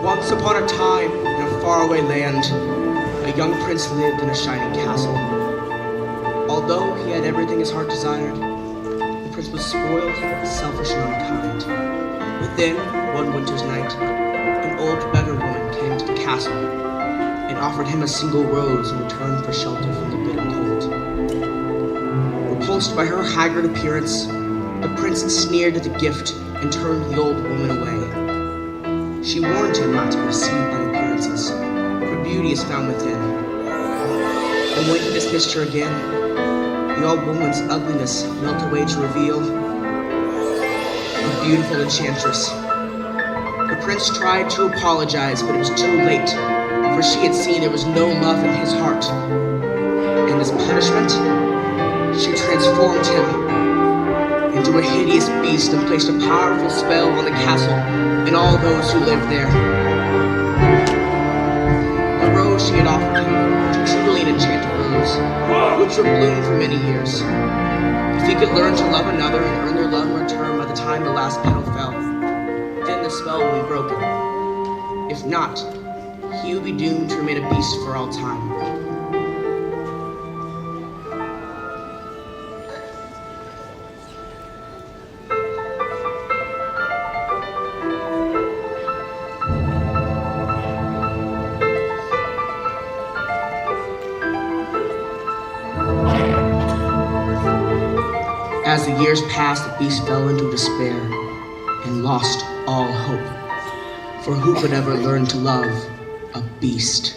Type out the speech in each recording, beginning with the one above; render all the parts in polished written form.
Once upon a time, in a faraway land, a young prince lived in a shining castle. Although he had everything his heart desired, the prince was spoiled, selfish, and unkind. But then, one winter's night, an old beggar woman came to the castle and offered him a single rose in return for shelter from the bitter cold. Repulsed by her haggard appearance, the prince sneered at the gift and turned the old woman away. She warned him not to be deceived by appearances, for beauty is found within. And when he dismissed her again, the old woman's ugliness melted away to reveal a beautiful enchantress. The prince tried to apologize, but it was too late, for she had seen there was no love in his heart. And as punishment, she transformed him into a hideous beast and placed a powerful spell on the castle and all those who lived there. The rose she had offered him was truly an enchanted rose, which would bloom for many years. If he could learn to love another and earn their love in return by the time the last petal fell, then the spell would be broken. If not, he would be doomed to remain a beast for all time. As the years passed, the beast fell into despair and lost all hope. For who could ever learn to love a beast?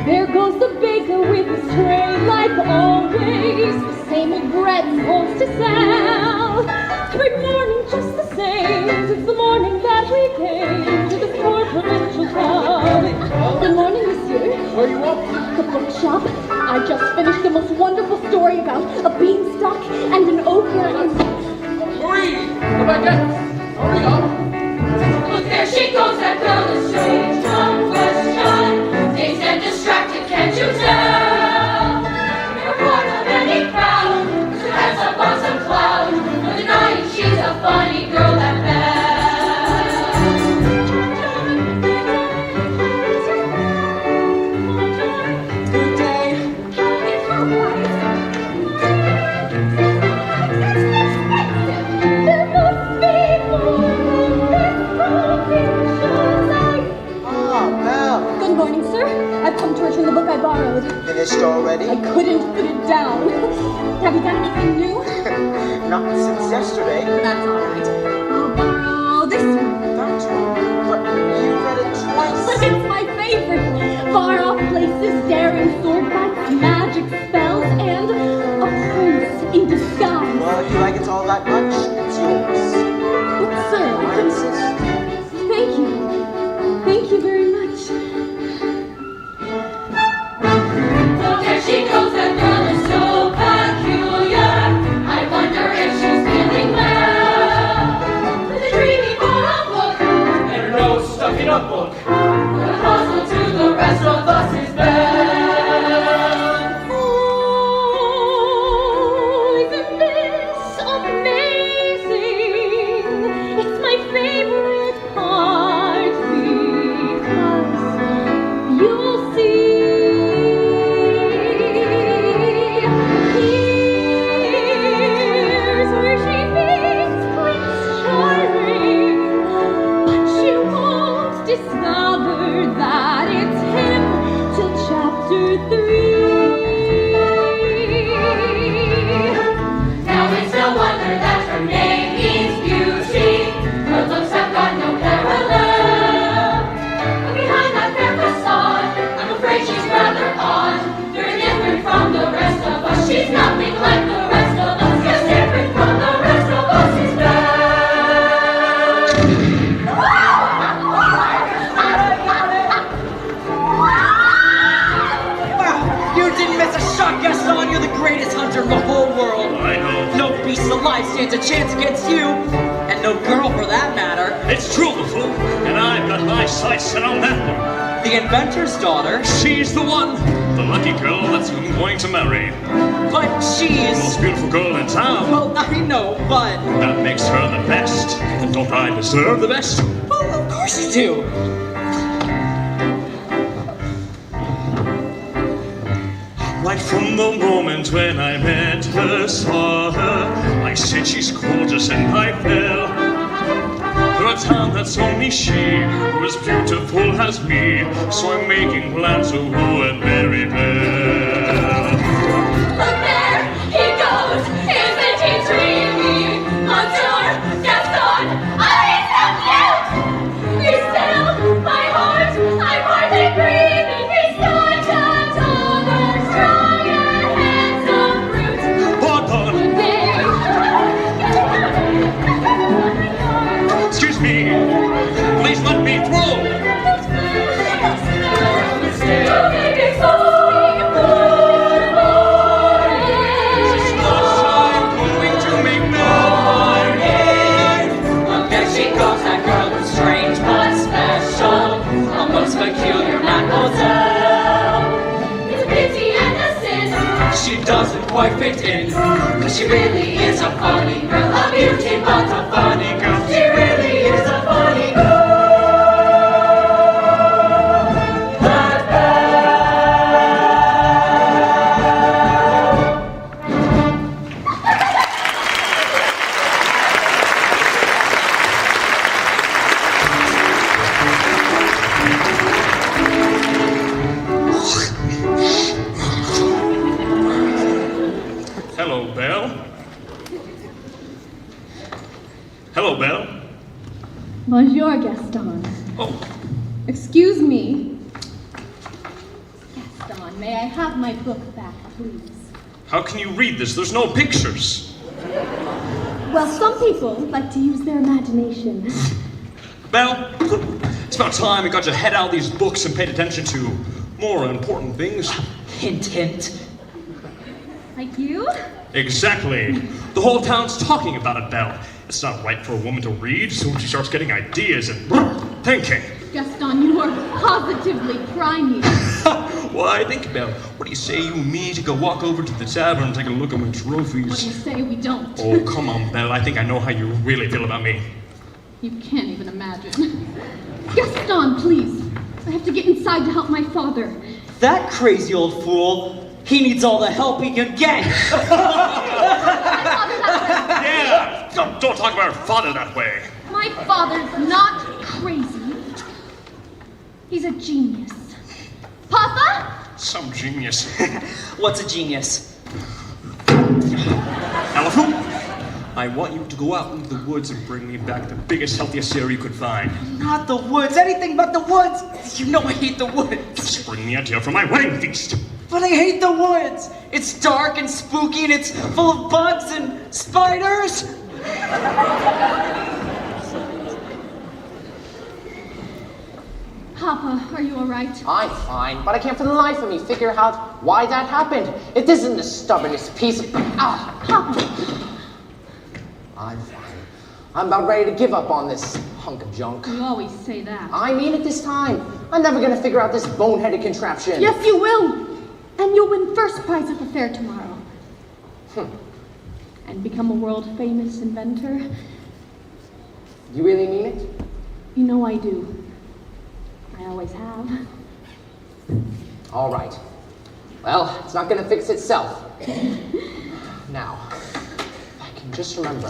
There goes the baker with his tray, like always. The same old bread and rolls to sell. Every morning just the same, since the morning that we came to this poor provincial town. Good morning, monsieur. Where are you off? The bookshop. I just finished the most wonderful story about a beanstalk and an ogre and... Marie! Come back in! Hurry up! Look, there she goes, that girl is strange, dumb question. Dazed and distracted, can't you tell? Never part of any crowd, with her heads up on some cloud. No denying she's a funny girl, that Good day. Good morning, sir. I've come to return the book I borrowed. Finished already? I couldn't put it down. Have you done anything new? Not since yesterday. That's all right. I'll borrow this one. That's wrong. But you read it twice. But it's my favorite. Far off places, daring sword fights, magic spells, and a prince in disguise. Well, if you like it all that much, it's yours. But sir, I insist. thank you. Thank you very much. So there she goes, that girl is so peculiar. I wonder if she's feeling well. With a dreamy for a book, And her nose stuck in a book. the puzzle to the rest of us is bell. Oh, isn't this amazing? greatest hunter in the whole world. I know. No beast alive stands a chance against you. And no girl for that matter. It's true, the fool. And I've got my sights set on that one. The inventor's daughter. She's the one. The lucky girl that's who I'm going to marry. But The she's... most beautiful girl in town. Well, I know, but... That makes her the best. And don't I deserve the best? Well, of course you do. Right from the moment when I met her, saw her, I said she's gorgeous and I fell. To a town that's only she, who is beautiful as me, so I'm making plans to woo and marry Belle. Look there, he goes, isn't he dreamy? Monsieur Gaston, oh, he's so cute! He's still my heart, I'm hardly breathing. He's such a taller, strong and handsome brute. Pardon, excuse me, please let me through. I'm going to make Belle my wife. There she goes, that girl who's strange but special. A most peculiar mademoiselle. It's a pity and a sin. She doesn't quite fit in. Cause she really is a funny girl. A beauty but a funny girl. She really is a funny girl. Hello, Belle. Hello, Belle. Bonjour, Gaston. Oh, Excuse me. Gaston, may I have my book back, please? how can you read this? There's no pictures. Well, some people like to use their imagination. Belle, it's about time you got your head out of these books and paid attention to more important things. Hint, hint. Like you? Exactly. The whole town's talking about it, Belle. It's not right for a woman to read, so when she starts getting ideas and thinking. Gaston, you are positively priming. Why, think, Belle. What do you say you and me take a walk over to the tavern and take a look at my What do you trophies? say we don't? Oh, come on, Belle. I think I know how you really feel about me. You can't even imagine. Gaston, please. I have to get inside to help my father. That crazy old fool. He needs all the help he can get. Yeah! Don't talk about her father that way. My father's not crazy. He's a genius. Papa? Some genius. What's a genius? Elephant, I want you to go out into the woods and bring me back the biggest, healthiest cereal you could find. Not the woods. Anything but the woods. You know I hate the woods. Just bring me a deer for my wedding feast. But I hate the woods. It's dark and spooky and it's full of bugs and spiders. Papa, are you all right? I'm fine, but I can't for the life of me figure out why that happened. It isn't the stubbornest piece of... Ah! Papa, I'm fine. I'm about ready to give up on this hunk of junk. you always say that. I mean it this time. I'm never gonna figure out this boneheaded contraption. Yes, you will. And you'll win first prize at the fair tomorrow. And become a world famous inventor. You really mean it? You know I do. I always have. All right. Well, it's not gonna fix itself. Now, if I can just remember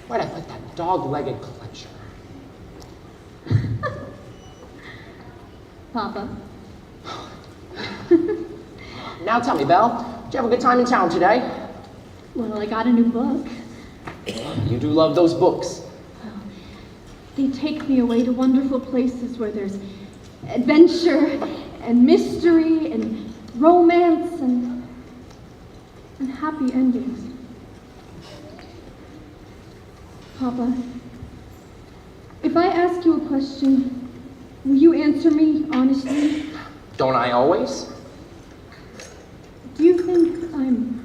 where'd I put that dog-legged clencher? Papa. Now tell me, Belle, did you have a good time in town today? Well, I got a new book. You do love those books. They take me away to wonderful places where there's adventure and mystery and romance and happy endings. Papa, if I ask you a question, will you answer me honestly? Don't I always? Do you think I'm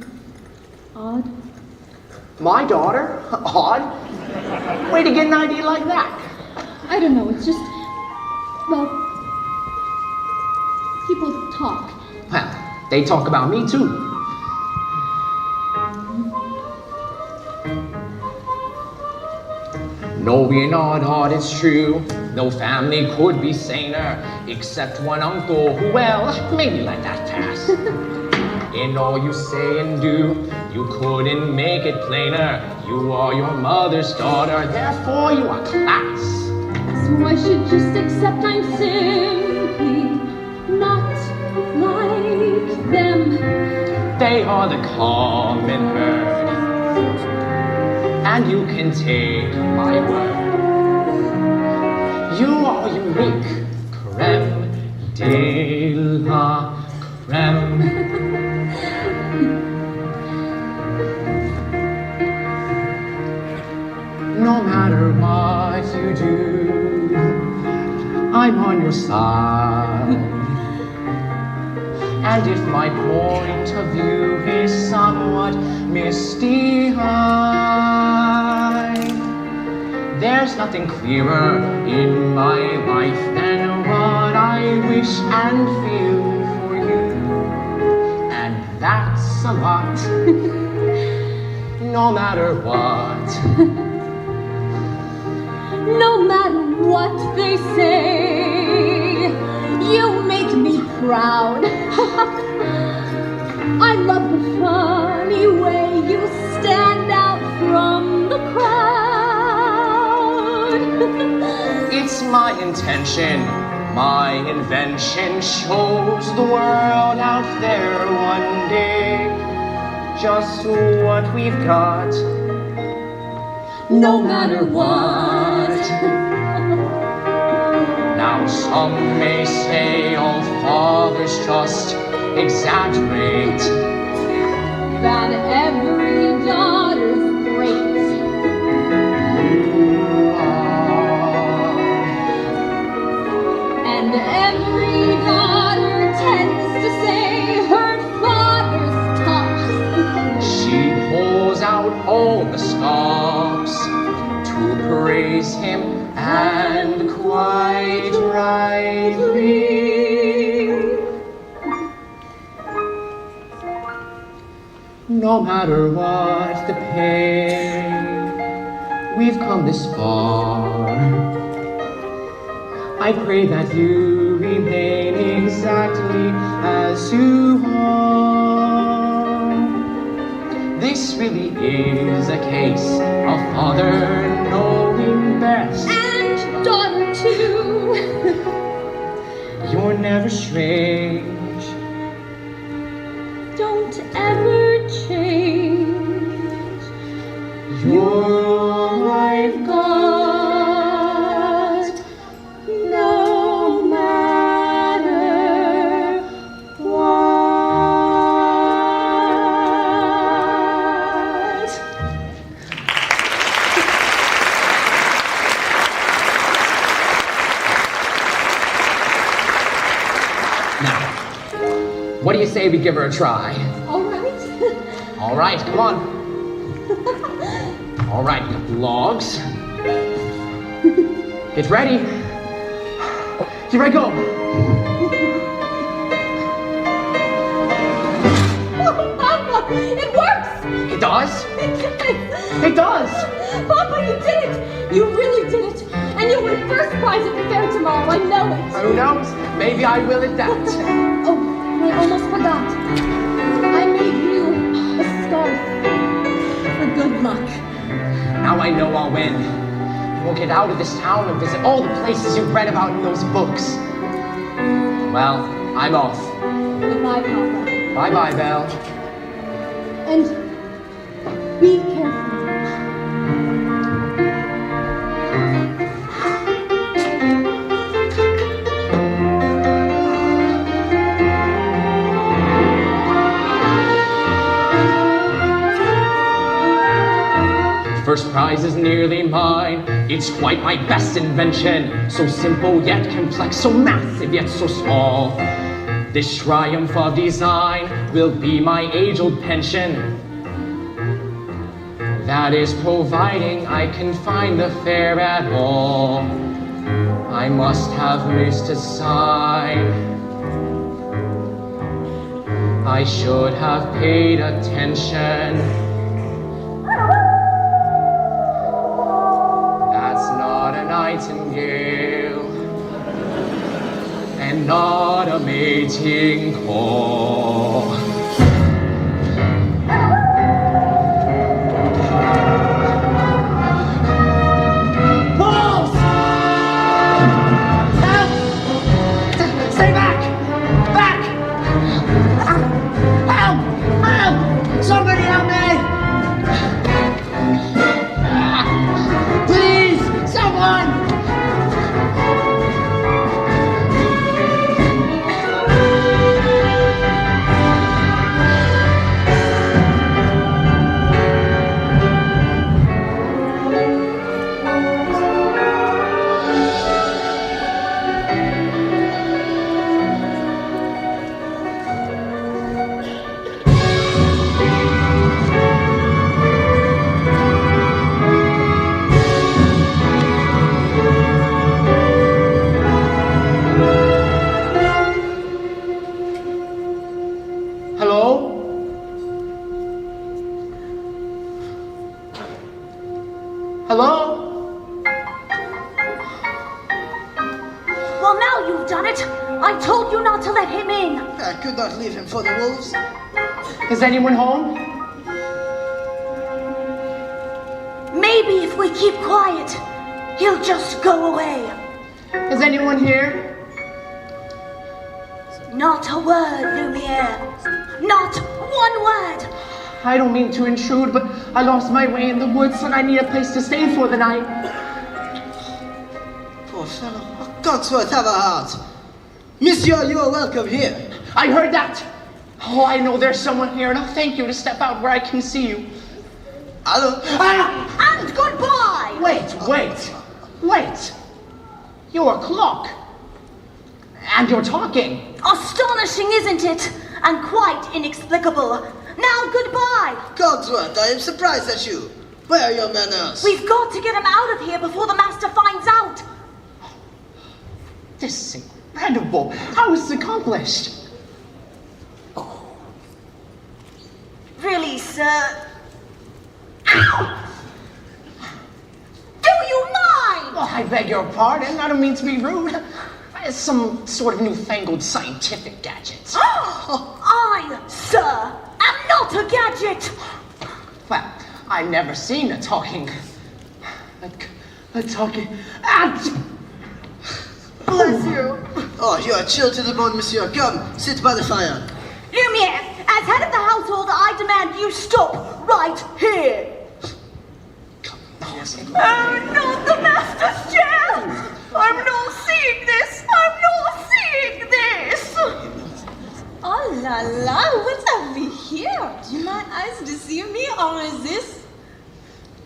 My daughter? Odd. Way to get an idea like that. I don't know, it's just, well, people talk. Well, they talk about me too. No, we're not odd, it's true. No family could be saner, except one uncle who, well, maybe let that pass. In all you say and do, you couldn't make it plainer. You are your mother's daughter, therefore you are class. So I should just accept I'm simply not like them. They are the common herd, and you can take my word. You are unique, creme de la creme. No matter what you do, I'm on your side. And if my point of view is somewhat misty-eyed, there's nothing clearer in my life than what I wish and feel for you. And that's a lot, no matter what. No matter what they say, you make me proud. I love the funny way you stand out from the crowd. It's my intention, my invention shows the world out there one day just what we've got. No matter what. Now some may say all fathers just exaggerate, That every daughter's great. you are. And every daughter tends to say her father's tough. She pulls out all the stops to praise him, and quite rightly. No matter what the pain, we've come this far. I pray that you remain exactly as you are. This really is a case of father knowing best. And daughter too. You're never strange. Don't ever change. You're all I've got, no matter what. Now, what do you say we give her a try? All right. All right, come on. All right, logs. Get ready. Here I go. Papa, it works. It does? It does. It does. Papa, you did it. You really did it. And you'll win first prize at the fair tomorrow. I know it. Who knows? Maybe I will at that. Oh, I almost forgot. I made you a scarf for good luck. Now I know I'll win. We'll get out of this town and visit all the places you've read about in those books. Well, I'm off. Goodbye, Papa. Bye-bye, Belle. And be careful. First prize is nearly mine. It's quite my best invention. So simple yet complex, so massive yet so small. This triumph of design will be my age-old pension. That is providing I can find the fare at all. I must have missed a sign. I should have paid attention. That's not a nightingale, and not a mating call. Stay back! Back! Help! Help! Somebody help me! Please! Someone! Hello? Hello? Well, now you've done it. I told you not to let him in. I could not leave him for the wolves. Is anyone home? Maybe if we keep quiet, he'll just go away. Is anyone here? Not a word, Lumiere. Not one word. I don't mean to intrude, but I lost my way in the woods and I need a place to stay for the night. Poor fellow. Oh, Cogsworth, have a heart. Monsieur, you are welcome here. I heard that! Oh, I know there's someone here, and I'll thank you to step out where I can see you. Hello? Ah! And goodbye. Wait! You're a clock. And you're talking. Astonishing, isn't it? And quite inexplicable. Now goodbye. Cogsworth, I am surprised at you. Where are your manners? We've got to get him out of here before the master finds out. This is incredible. How is this accomplished? Really, sir? Ow! Do you mind? Oh, I beg your pardon. I don't mean to be rude. It's some sort of newfangled scientific gadget. I, sir, am not a gadget. Well, I've never seen a talking... a talking... Bless you. Oh, you are chilled to the bone, monsieur. Come, sit by the fire. Lumiere, as head of the household, I demand you stop right here. Not the master's chair! I'm not seeing this! I'm not seeing this! Oh la la, what have we here? Do my eyes deceive me, or is this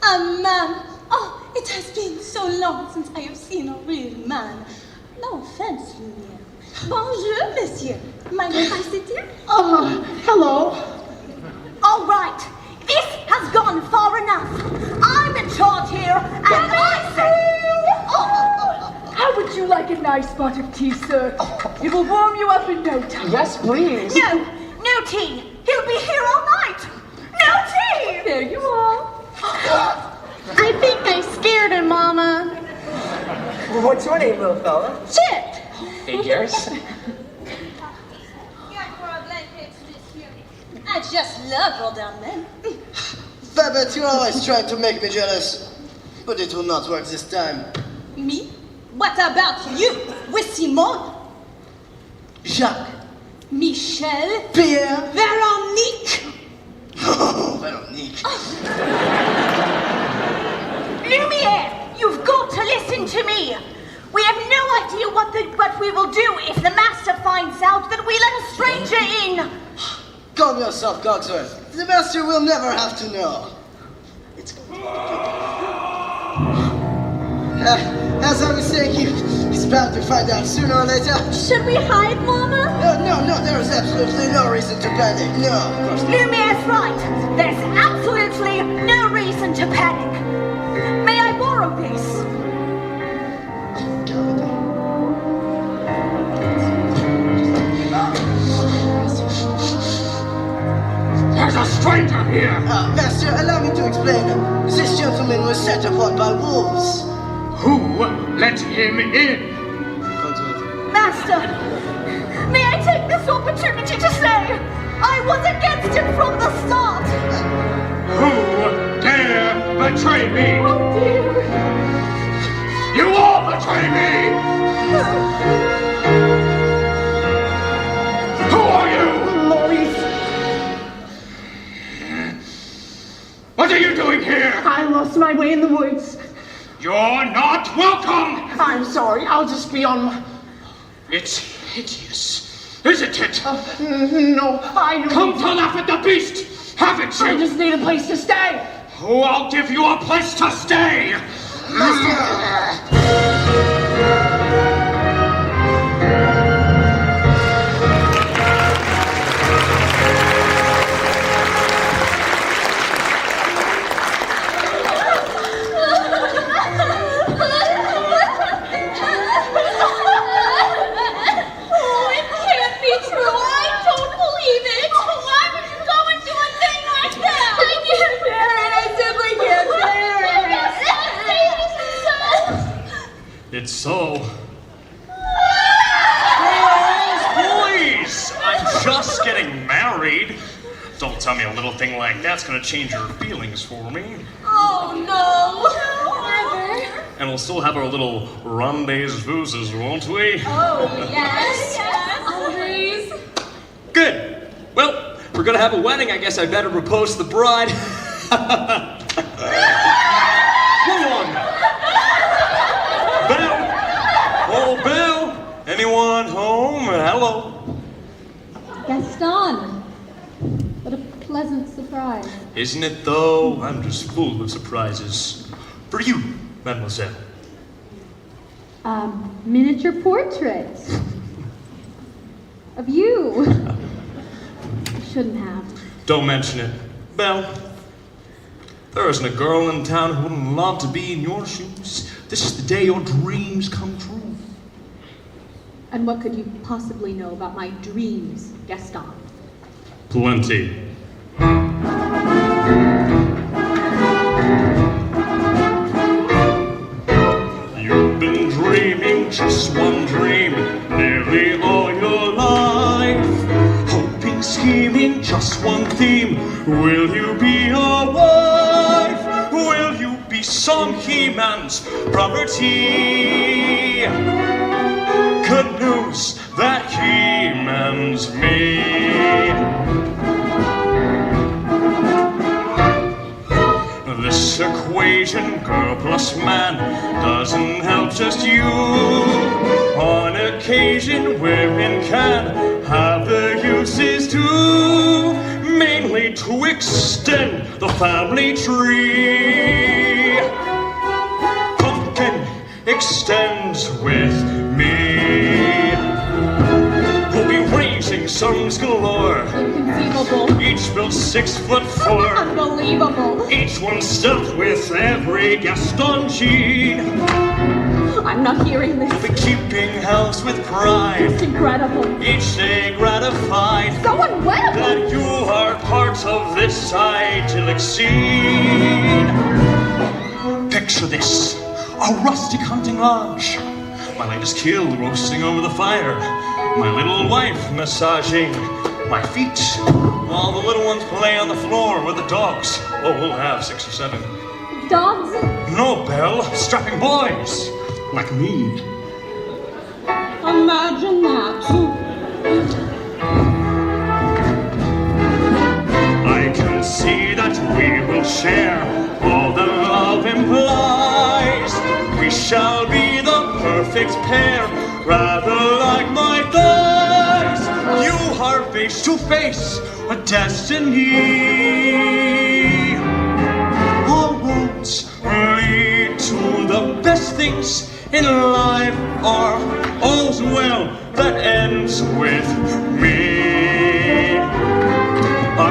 a man? Oh, it has been so long since I have seen a real man. No offense, Lumiere. Bonjour, monsieur. My name is Cynthia. Hello. All right, this has gone far enough. I'm in charge here, and I say... How would you like a nice pot of tea, sir? It will warm you up in no time. Yes, please. No tea. He'll be here all night. No tea! There you are. I think I scared him, Mama. What's your name, little fella? Chip! Figures. I just love all down men. Babette, you're always trying to make me jealous. But it will not work this time. Me? What about you? With Simone? Jacques. Michel? Pierre. Veronique? Oh, Veronique. Lumiere, you've got to listen to me. We have no idea what we will do if the master finds out that we let a stranger in. Calm yourself, Cogsworth. The master will never have to know. It's... as I was saying, he's bound to find out sooner or later. Should we hide, Mama? No, there is absolutely no reason to panic. No, of course not. Lumiere's right. There's absolutely no reason to bag. May I borrow this? There's a stranger here! Master, allow me to explain. This gentleman was set upon by wolves. Who let him in? Master, may I take this opportunity to say I was against it from the start. Who dare betray me? Oh dear. You all betray me! Who are you? Maurice, What are you doing here? I lost my way in the woods. You're not welcome! I'm sorry, I'll just be on my... It's hideous, isn't it? No, I don't... Come to laugh at the beast, haven't I you? just need a place to stay. Oh, I'll give you a place to stay! Oh, it can't be true. I don't believe it. Why would you go and do a thing like that? I can't bear it. I simply can't bear it. It's so. Boys! I'm just getting married. Don't tell me a little thing like that's gonna change your feelings for me. Oh, no. Never. And we'll still have our little rendezvous, won't we? Oh, yes. Always. Good. Well, if we're gonna have a wedding, I guess I better propose to the bride. Hold on. Bill! Oh, Bill! Anyone home? Hello? Gaston. What a pleasant surprise. Isn't it though? I'm just full of surprises. For you, mademoiselle. Miniature portrait. Of you. Shouldn't have. Don't mention it. Belle, there isn't a girl in town who wouldn't love to be in your shoes. This is the day your dreams come true. And what could you possibly know about my dreams, Gaston? Plenty. You've been dreaming just one dream nearly all your life. Hoping, scheming, just one theme. Will you be a wife? Will you be some He-Man's property? Good news, that He-Man's me. This equation, girl plus man, doesn't help just you. On occasion, women can have their uses too, mainly to extend the family tree. Pumpkin extends with me. We'll be raising sons galore, Inconceivable. each built 6'4". Unbelievable. Each one stuffed with every Gaston gene. I'm not hearing this. We'll be keeping house with pride, It's incredible. each day gratified So unwettable. that you are part of this idyllic scene. Picture this, a rustic hunting lodge. My latest kill roasting over the fire. My little wife massaging my feet. While the little ones play on the floor with the dogs. Oh, we'll have 6 or 7. Dogs? No, Belle, strapping boys. Like me. Imagine that. I can see that we will share all the love implies. We shall be the perfect pair, rather like my thighs. You are face to face with destiny. All roads lead to the best things in life are all's well that ends with me.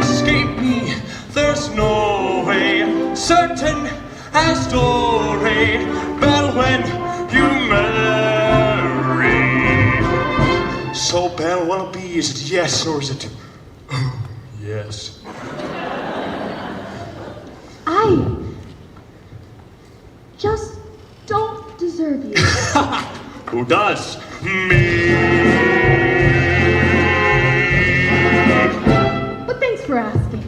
Escape me, there's no way. Certain a story, Belle, when you marry. So, Belle, what'll be? Is it yes or is it yes? I just don't deserve you. Who does? Me. But thanks for asking.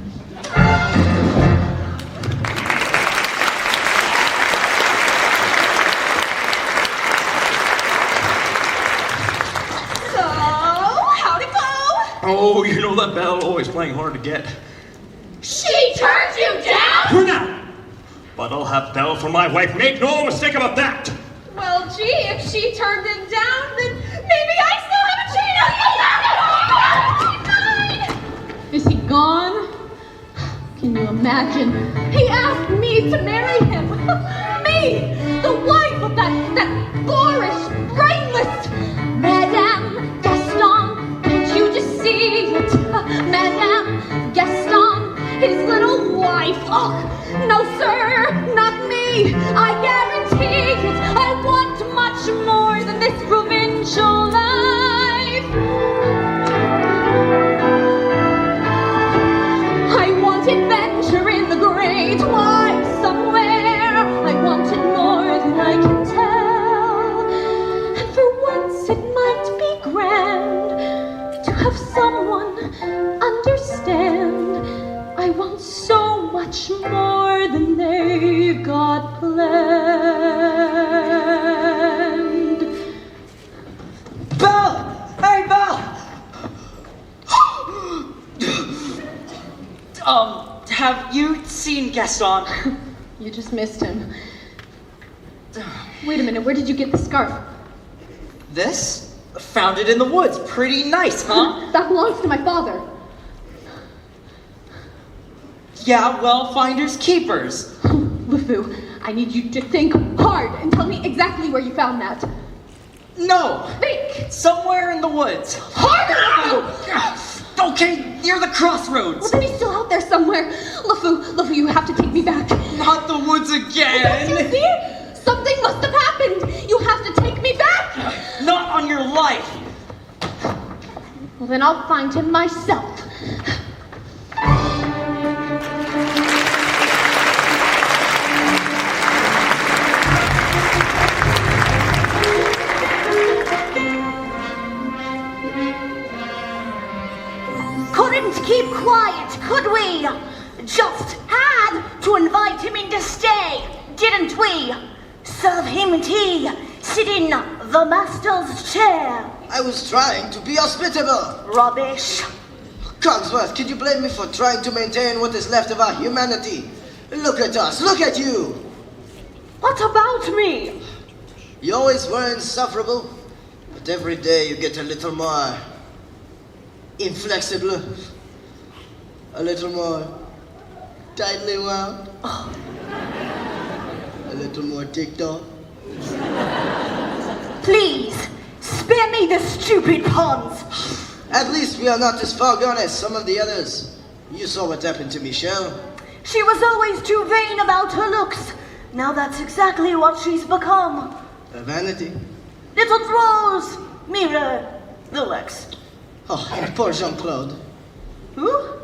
So, how'd it go? Oh, you know that Belle always playing hard to get. She turned you down? Who now? But I'll have Belle for my wife. Make no mistake about that. Well, gee, if she turned him down, then maybe I still have a chance. Is he gone? Can you imagine? He asked me to marry him. Me, the wife of that boorish, brainless Madame Gaston. Can't you just see it? Madame Gaston, his little wife. Oh, no, sir, not me. I guarantee it. I want much more than this provincial life. I want adventure in the great wide somewhere. I want it more than I can tell. And for once it might be grand to have someone understand. I want so much more than they've got planned. Belle! Hey, Belle! Have you seen Gaston? You just missed him. Wait a minute, where did you get the scarf? This? Found it in the woods. Pretty nice, huh? That belongs to my father. Yeah, well, finders keepers. LeFou, I need you to think hard and tell me exactly where you found that. No! Think! Somewhere in the woods. Harder! Okay, near the crossroads. Well, then he's still out there somewhere. LeFou, you have to take me back. Not the woods Don't again. you see? Something must have happened. You have to take me back. Not on your life. Well, then I'll find him myself. Couldn't keep quiet, could we? Just had to invite him in to stay, didn't we? Serve him tea, sit in the master's chair. I was trying to be hospitable. Rubbish. Cogsworth, could you blame me for trying to maintain what is left of our humanity? Look at us, look at you. What about me? You always were insufferable, but every day you get a little more inflexible, a little more tightly wound, a little more ticked off. Please, spare me the stupid puns. At least we are not as far gone as some of the others. You saw what happened to Michelle. She was always too vain about her looks. Now that's exactly what she's become. A vanity. Little draws, mirror, the wax. Oh, and poor Jean-Claude. Who?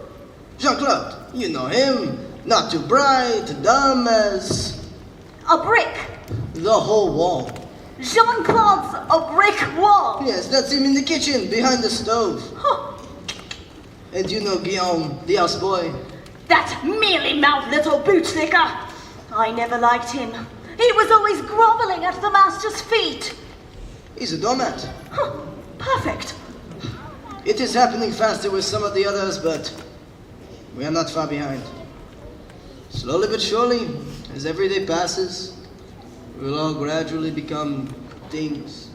Jean-Claude, you know him. Not too bright, dumb as A brick. the whole wall. Jean-Claude's a brick wall. Yes, that's him in the kitchen, behind the stove. Huh. And you know Guillaume, the houseboy. That mealy-mouthed little bootlicker. I never liked him. He was always groveling at the master's feet. He's a doormat. Huh. Perfect. It is happening faster with some of the others, but we are not far behind. Slowly but surely, as every day passes, we'll all gradually become things.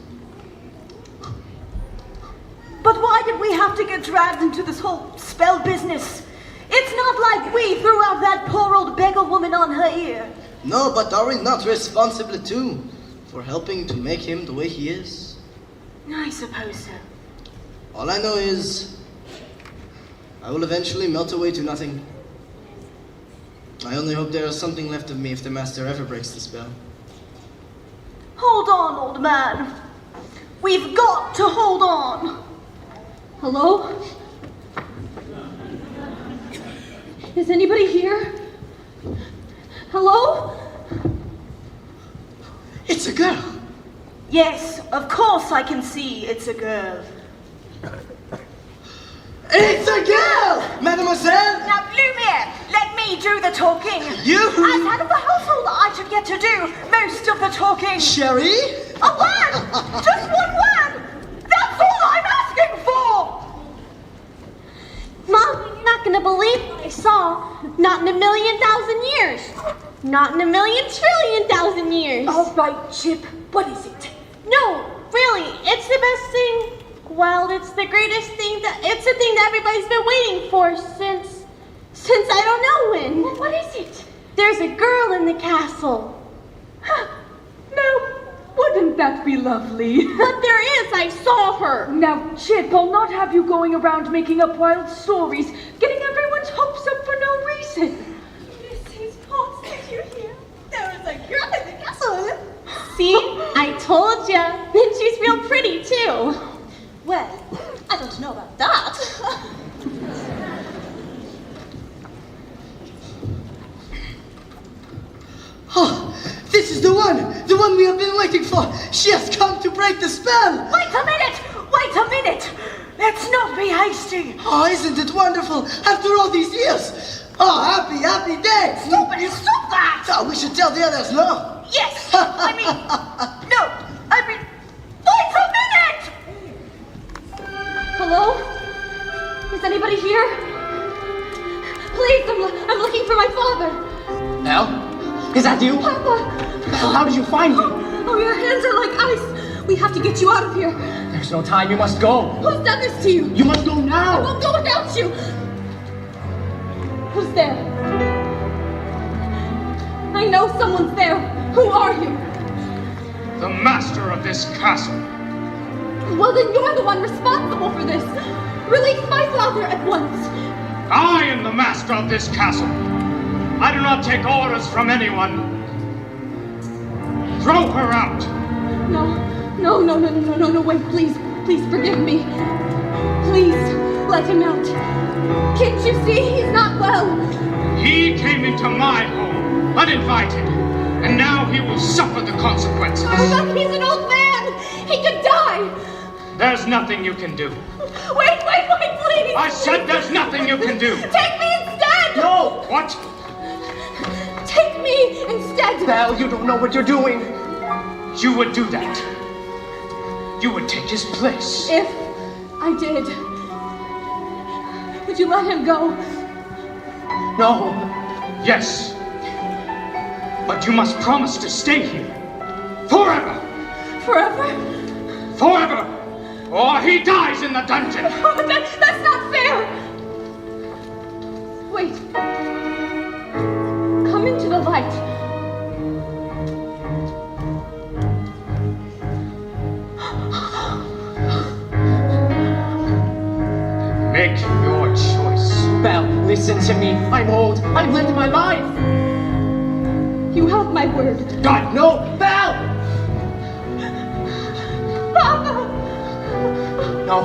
But why did we have to get dragged into this whole spell business? It's not like we threw out that poor old beggar woman on her ear. No, but are we not responsible too for helping to make him the way he is? I suppose so. All I know is I will eventually melt away to nothing. I only hope there is something left of me if the master ever breaks the spell. Hold on, old man. We've got to hold on. Hello? Is anybody here? Hello? It's a girl. Yes, of course I can see it's a girl. It's a girl, mademoiselle. Now, Lumiere, let me do the talking. You? As head of the household, I should get to do most of the talking. Sherry? A word! Just one word! That's all I'm asking for! Mom, you're not gonna believe what I saw. Not in a million thousand years. Not in a million trillion thousand years. All right, Chip, what is it? No, really, it's the best thing. Well, it's the greatest thing it's the thing that everybody's been waiting for since I don't know when. Well, what is it? There's a girl in the castle. Now, wouldn't that be lovely? But there is, I saw her. Now, Chip, I'll not have you going around making up wild stories, getting everyone's hopes up for no reason. Mrs. Potts, did you hear? There was a girl in the castle. See, I told ya. And she's real pretty, too. Well, I don't know about that. Oh, this is the one we have been waiting for. She has come to break the spell. Wait a minute! Let's not be hasty. Oh, isn't it wonderful after all these years? Oh, happy day. Stop that! Oh, we should tell the others, no? Yes, wait a minute! Hello? Is anybody here? Please, I'm looking for my father. Belle? Is that you? Papa! Belle, how did you find me? Oh, your hands are like ice. We have to get you out of here. There's no time, you must go. Who's done this to you? You must go I now. won't go without you. Who's there? I know someone's there. Who are you? The master of this castle. Well, then you're the one responsible for this. Release my father at once. I am the master of this castle. I do not take orders from anyone. Throw her out. No, wait, please forgive me. Please, let him out. Can't you see he's not well? He came into my home, uninvited, and now he will suffer the consequences. Oh, but he's an old man. He could die. There's nothing you can do. Wait, please. I said there's nothing you can do. Take me instead. No! What? Take me instead. Belle, you don't know what you're doing. You would do that. You would take his place. If I did, would you let him go? No. Yes. But you must promise to stay here. Forever. Forever? Forever. Or he dies in the dungeon. Oh, that's not fair. Wait. Come into the light. Make your choice. Belle, listen to me. I'm old. I've lived my life. You have my word. God, No, Belle! Papa! No,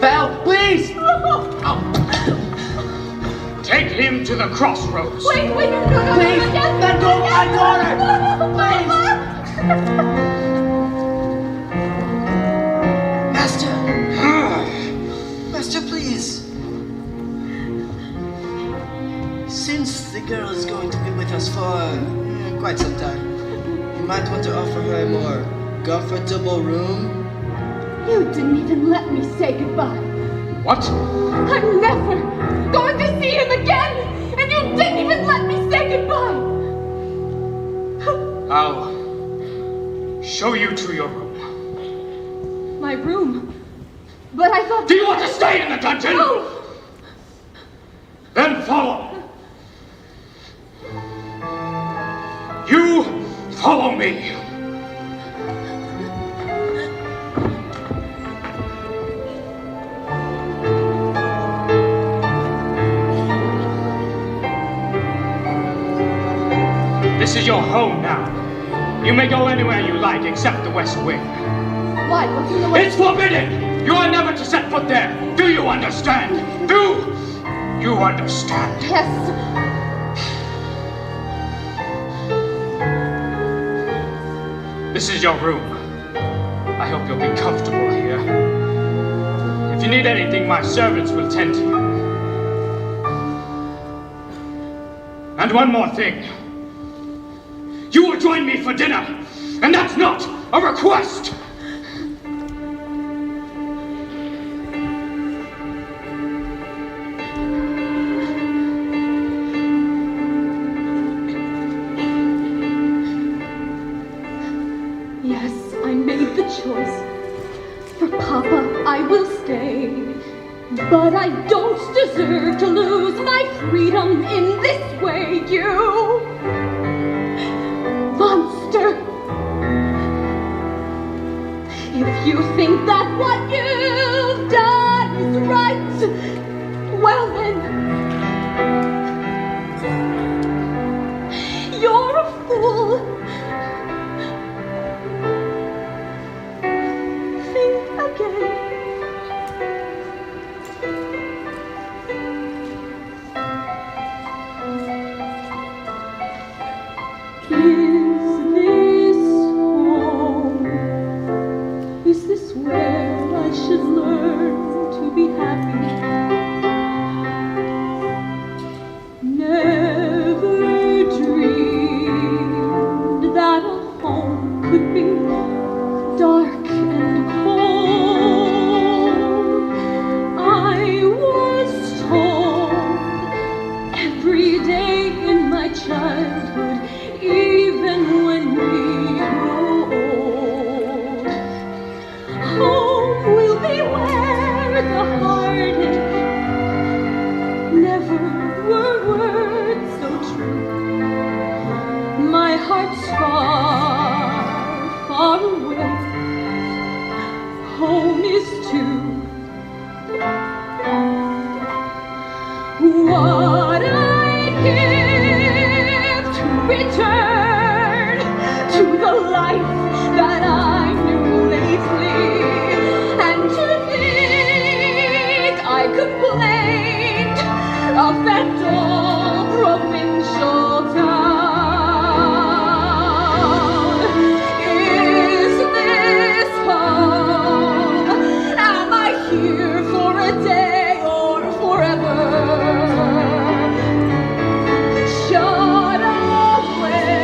Belle, please! take him to the crossroads. Wait, no, Please, Dad. let go of my daughter! Master, please. Since the girl is going to be with us for quite some time, you might want to offer her a more comfortable room. You didn't even let me say goodbye. What? I'm never going to see him again, and you didn't even let me say goodbye. I'll show you to your room. My room? But I thought... Do you want to stay in the dungeon? No! Then follow. You follow me. This is your home now. You may go anywhere you like except the West Wing. Why? What's in the way? It's forbidden! You are never to set foot there! Do you understand? Do you understand? Yes. This is your room. I hope you'll be comfortable here. If you need anything, my servants will tend to you. And one more thing. You will join me for dinner, and that's not a request! Yes, I made the choice. For Papa, I will stay. But I don't deserve to lose my freedom in this way, you monster. If you think that what you've done is right, well then, you're a fool. Think again. Is this where I should learn to be happy? Never dreamed that a home could be dark and cold. I was told every day in my childhood, even when we grow old, home will be where the heartache. Never were words so true. My heart's far, far away. Home is too. What I'd give to return to the life that I knew lately, and to think I complained of that dull provincial town. Is this home? Am I here for a day or forever? Shut away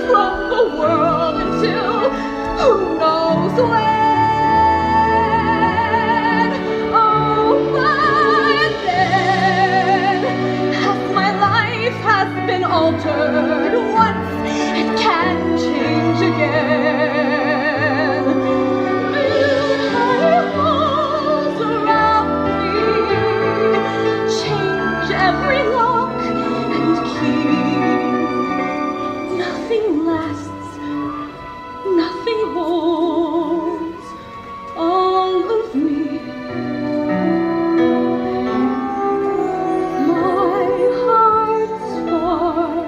from the world until who knows when. Oh, but then, as my life has been altered once, it can change again. Build high walls around me, change every lock and key. Nothing lasts, nothing holds all of me. My heart's far,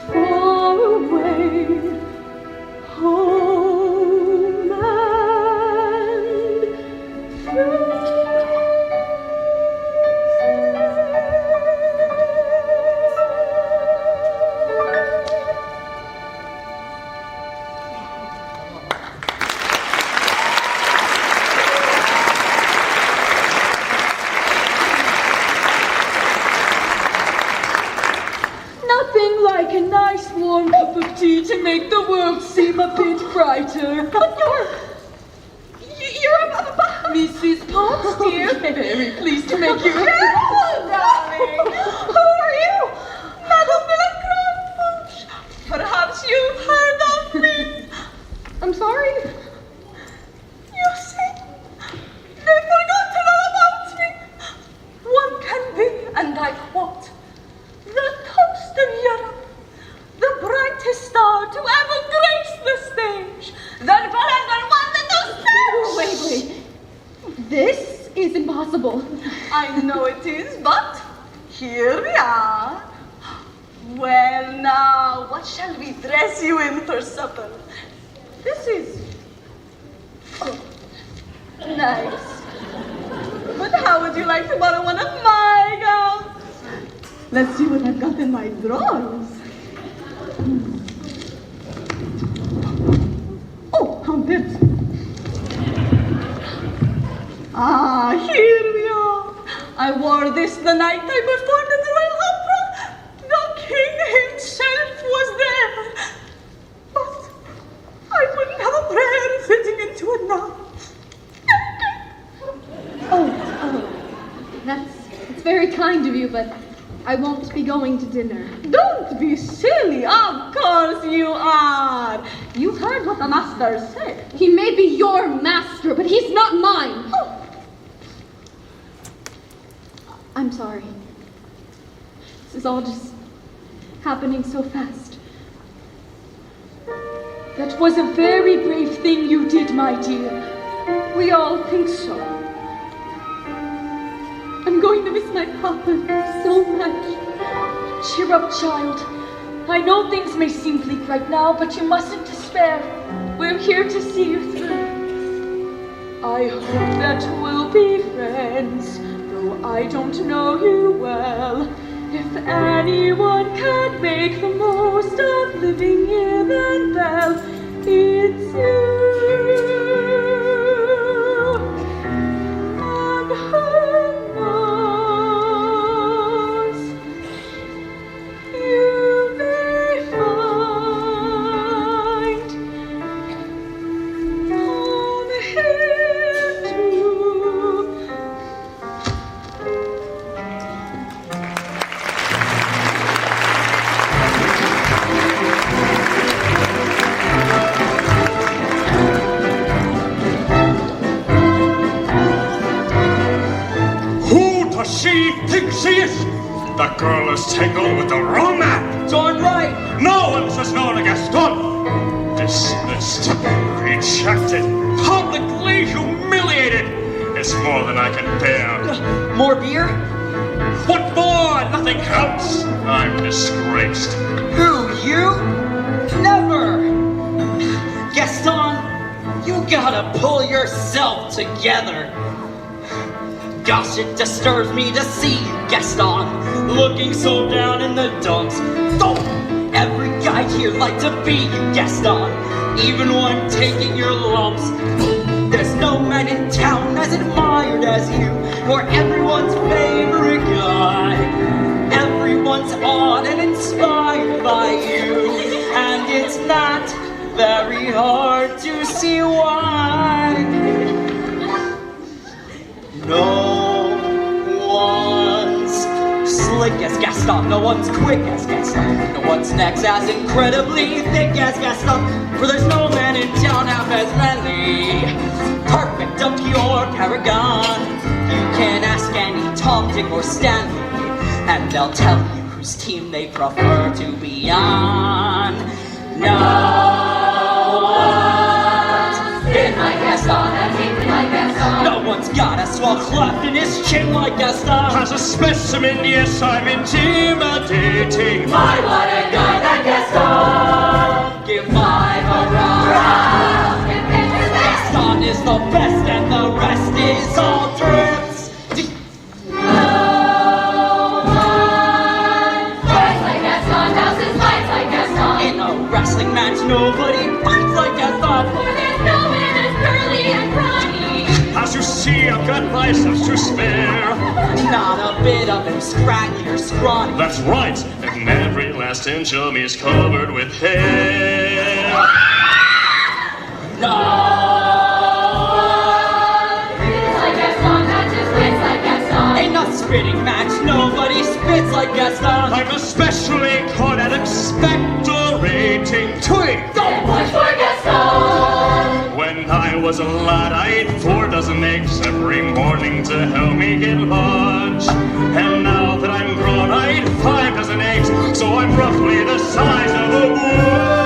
far away, home and nothing like a nice warm cup of tea to make the world seem a bit brighter. But you're Mrs. Potts, dear. Very pleased to make you. Careful, darling. Who are you? Madame de la Grande-Bouche. Perhaps you've heard of me. I'm sorry. You see, they forgot to know about me. One can be, and I quote, the toast of Europe, the brightest star to ever grace the stage, that forever wanted to search. Wait. This is impossible. I know it is, but here we are. Well, you in for supper. This is nice. But how would you like to borrow one of my gowns? Let's see what I've got in my drawers. Oh, how this? Ah, here we are. I wore this the night I performed at the Royal Opera. The king himself was there. But I wouldn't have a prayer fitting into it now. That's very kind of you, but I won't be going to dinner. Don't be silly. Of course you are. You heard what the master said. He may be your master, but he's not mine. Oh. I'm sorry. This is all just happening so fast. That was a very brave thing you did, my dear. We all think so. I'm going to miss my papa so much. Cheer up, child. I know things may seem bleak right now, but you mustn't despair. We're here to see you through. I hope that we'll be friends, though I don't know you well. If anyone can make the most of living here, then Belle, it's you. And who knows, you may find home here too. Who does she think she is? The girl is tangled with the wrong man. Darn right. No one says no to Gaston. Dismissed, rejected, publicly humiliated. It's more than I can bear. More beer? What more? Nothing helps. I'm disgraced. Who, you? Never! Gaston, you gotta pull yourself together. Gosh, it disturbs me to see you, Gaston, looking so down in the dumps. Don't every guy here like to be you, Gaston, even when taking your lumps. There's no man in town as admired as you. You're everyone's favorite guy. Everyone's awed and inspired by you. And it's not very hard to see why. No one's slick as Gaston. No one's quick as Gaston. No one's next as incredibly thick as Gaston. For there's no man in town half as manly. Perfect, a pure paragon. You can ask any Tom, Dick, or Stanley, and they'll tell you whose team they prefer to be on. No one's been like Gaston and taken like Gaston. No one's got a swell cleft in his chin like Gaston. As a specimen, yes, I'm intimidating. My, what a guy that Gaston! Give my hurrah! Gaston is the best and the rest is all drips. No one fights like Gaston, douses fights like Gaston. In a wrestling match, nobody fights like Gaston. For there's no man as curly and crony. As you see, I've got biceps to spare. Not a bit of him scraggly or scrawny. That's right, and every last inch of me's covered with hair. No one spits like Gaston, that just spits like Gaston. Ain't no spitting match, nobody spits like Gaston. I'm especially good at expectorating. Tweet! Don't push for Gaston! When I was a lad, I ate 4 dozen eggs every morning to help me get large. And now that I'm grown, I eat 5 dozen eggs, so I'm roughly the size of a bird.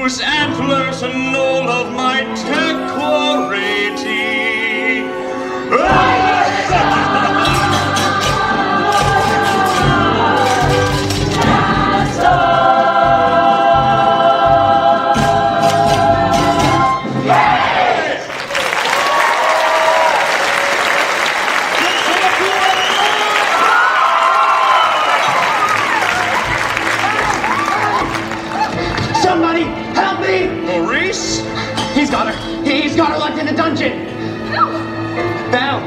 whose antlers and all of my decorating. Somebody, help me! Maurice? He's got her. He's got her locked in a dungeon. Bound.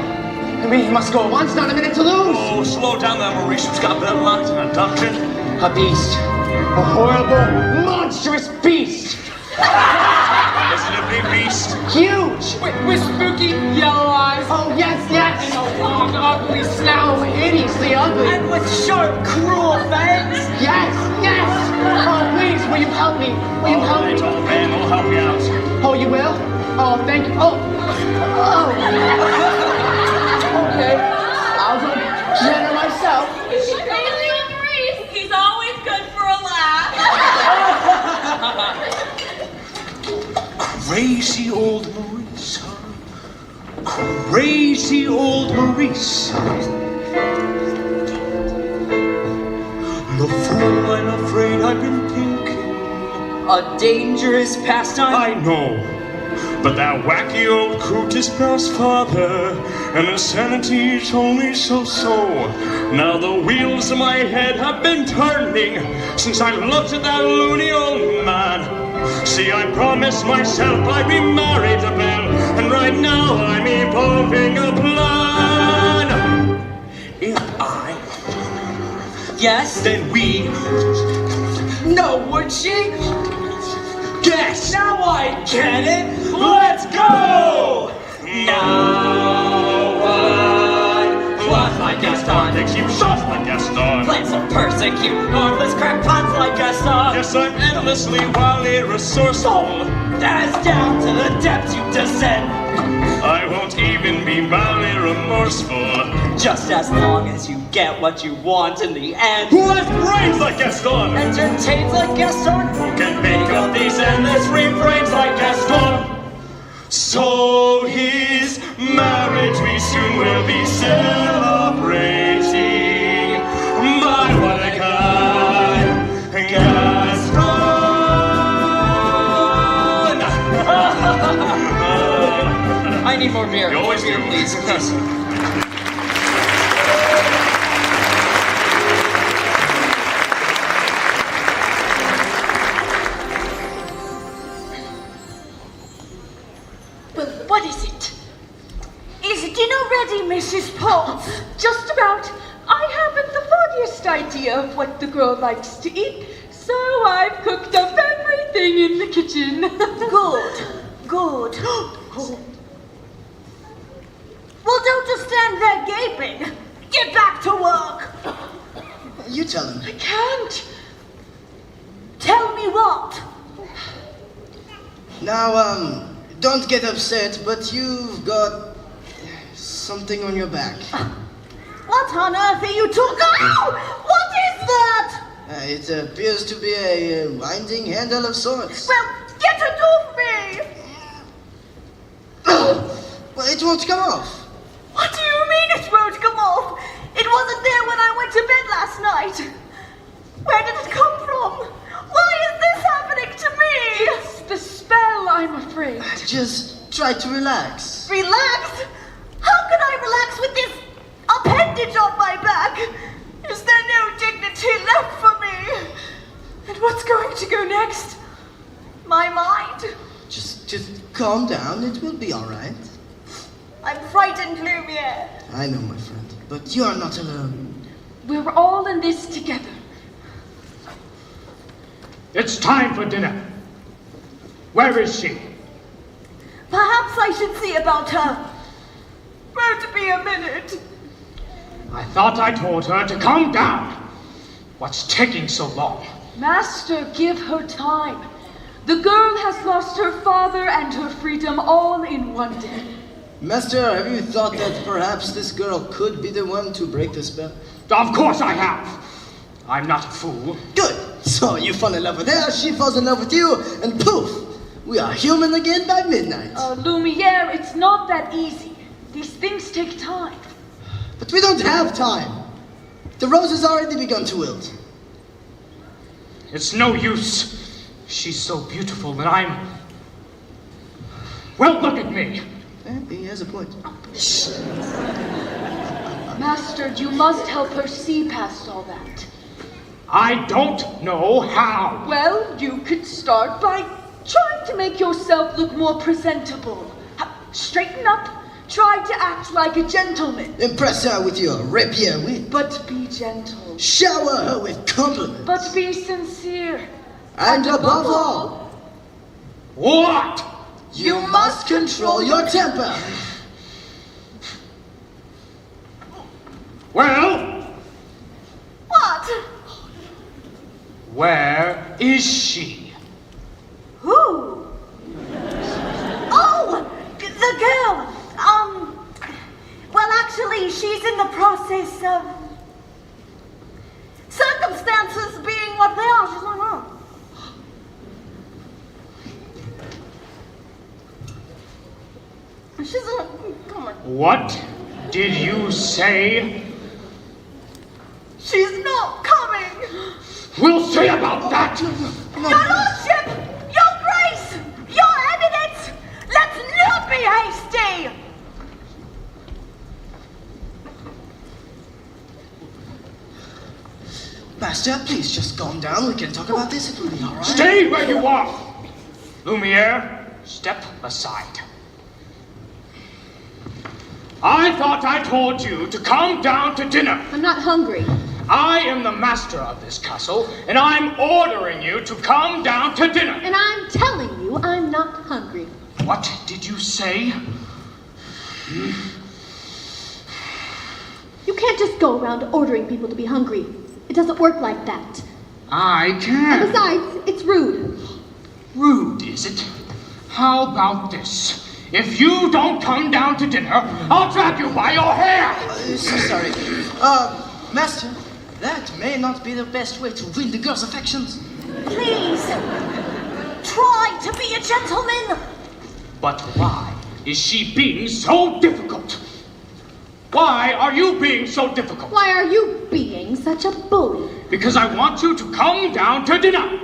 I mean, he must go at once, not a minute to lose. Oh, slow down there, Maurice. Who's got Ben locked in a dungeon? A beast. A horrible, monstrous beast. Is it a big beast? Huge. With spooky yellow eyes. Oh, yes, yes. And a long, ugly snout. Oh, hideously ugly. And with sharp, cruel fangs. Yes, yes. Oh, please, will you help me? Will you help me? All right, old man, I'll help you out. Oh, you will? Oh, thank you. Oh. Oh. Okay. I'll go get her myself. He's always good for a laugh. Crazy old Maurice, huh? Crazy old Maurice. The fool, I'm afraid I've been thinking. A dangerous pastime. I know, but that wacky old coot is Belle's father, and his sanity's only so-so. Now the wheels in my head have been turning since I looked at that loony old man. See, I promised myself I'd be married to Belle, and right now I'm evolving a plan. If I... Yes? Then we... No, would she? Guess! Now I get it. Let's go! No one Plot like Gaston. execute shots like Gaston. Plans to persecute harmless crackpots like Gaston. Yes, I'm endlessly wildly resourceful. As down to the depths you descend. I won't even be mildly remorseful. Just as long as you get what you want in the end. Who has brains like Gaston? Entertains like Gaston. Who can make up these endless refrains like Gaston? So his marriage we soon will be celebrating. My what a guy, Gaston. I need more beer. You always More beer, do. please. Please. Well, what is it? Is dinner ready, Mrs. Potts? Just about. I haven't the foggiest idea of what the girl likes to eat, so I've cooked up everything in the kitchen. Good, good. Well, don't just stand there gaping. Get back to work. You tell him. I can't. Tell me what? Now, don't get upset, but you've got something on your back. What on earth are you talking? Oh! What is that? It appears to be a winding handle of sorts. Well, get it off me! Well, it won't come off. What do you mean it won't come off? It wasn't there when I went to bed last night. Where did it come from? Why is this happening to me? It's the spell, I'm afraid. Just try to relax. Relax? How can I relax with this appendage on my back? Is there no dignity left for me? And what's going to go next? My mind? Just calm down. It will be all right. I'm frightened, Lumiere. I know, my friend, but you are not alone. We're all in this together. It's time for dinner. Where is she? Perhaps I should see about her. Won't be a minute. I thought I told her to calm down. What's taking so long? Master, give her time. The girl has lost her father and her freedom all in one day. Master, have you thought that perhaps this girl could be the one to break the spell? Of course I have. I'm not a fool. Good. So you fall in love with her, she falls in love with you, and poof! We are human again by midnight. Lumiere, it's not that easy. These things take time. But we don't have time. The rose has already begun to wilt. It's no use. She's so beautiful and I'm... Well, look at me. He has a point. Master, you must help her see past all that. I don't know how. Well, you could start by trying to make yourself look more presentable. Straighten up. Try to act like a gentleman. Impress her with your rapier wit. But be gentle. Shower her with compliments. But be sincere. And above all, What? you must control your temper. Well, What? where is she? Who? Oh, the girl. Well, actually, she's in the process of circumstances being what they are. She's not wrong. She's a... Come on. What did you say? She's not coming. We'll see about that. Your Lordship, Your Grace, Your Eminence, let's not be hasty. Master, please just calm down. We can talk about this. It will be all right. Stay where you are. Lumiere, step aside. I thought I told you to come down to dinner. I'm not hungry. I am the master of this castle, and I'm ordering you to come down to dinner. And I'm telling you, I'm not hungry. What did you say? You can't just go around ordering people to be hungry. It doesn't work like that. I And can. besides, it's rude. Rude, is it? How about this? If you don't come down to dinner, I'll drag you by your hair. So sorry. Master, that may not be the best way to win the girl's affections. Please, try to be a gentleman. But why is she being so difficult? Why are you being so difficult? Why are you being such a bully? Because I want you to come down to dinner.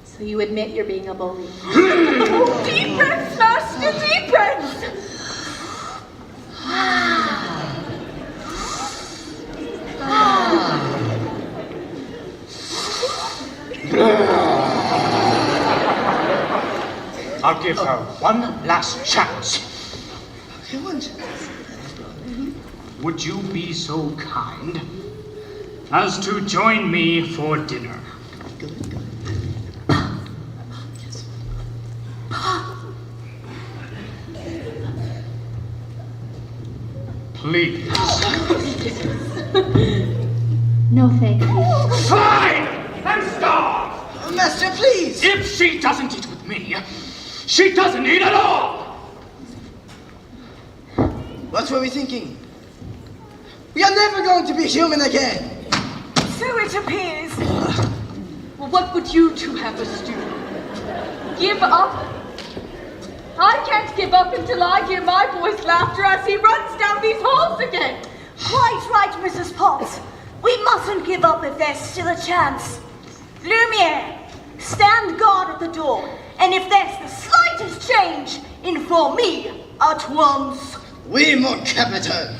So you admit you're being a bully? Deep breaths, Master, deep breaths. I'll give her one last chance. Okay, one chance. Would you be so kind as to join me for dinner? Good, good. Please. No, thank you. Fine! And starve! Master, please! If she doesn't eat with me, she doesn't eat at all! What were we thinking? We are never going to be human again! So it appears. Well, what would you two have us do? Give up? I can't give up until I hear my boy's laughter as he runs down these halls again. Quite right, Mrs. Potts. We mustn't give up if there's still a chance. Lumiere, stand guard at the door, and if there's the slightest change, inform me at once. Oui, mon capitaine!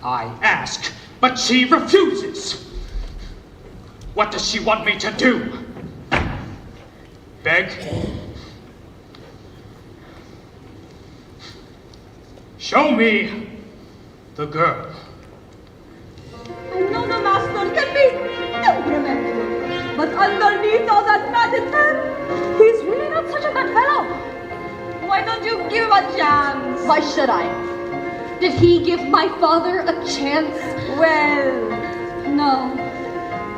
I ask, but she refuses. What does she want me to do? Beg? Show me the girl. I know the master can be temperamental, but underneath all that madness, he's really not such a bad fellow. Why don't you give him a chance? Why should I? Did he give my father a chance? Well, no.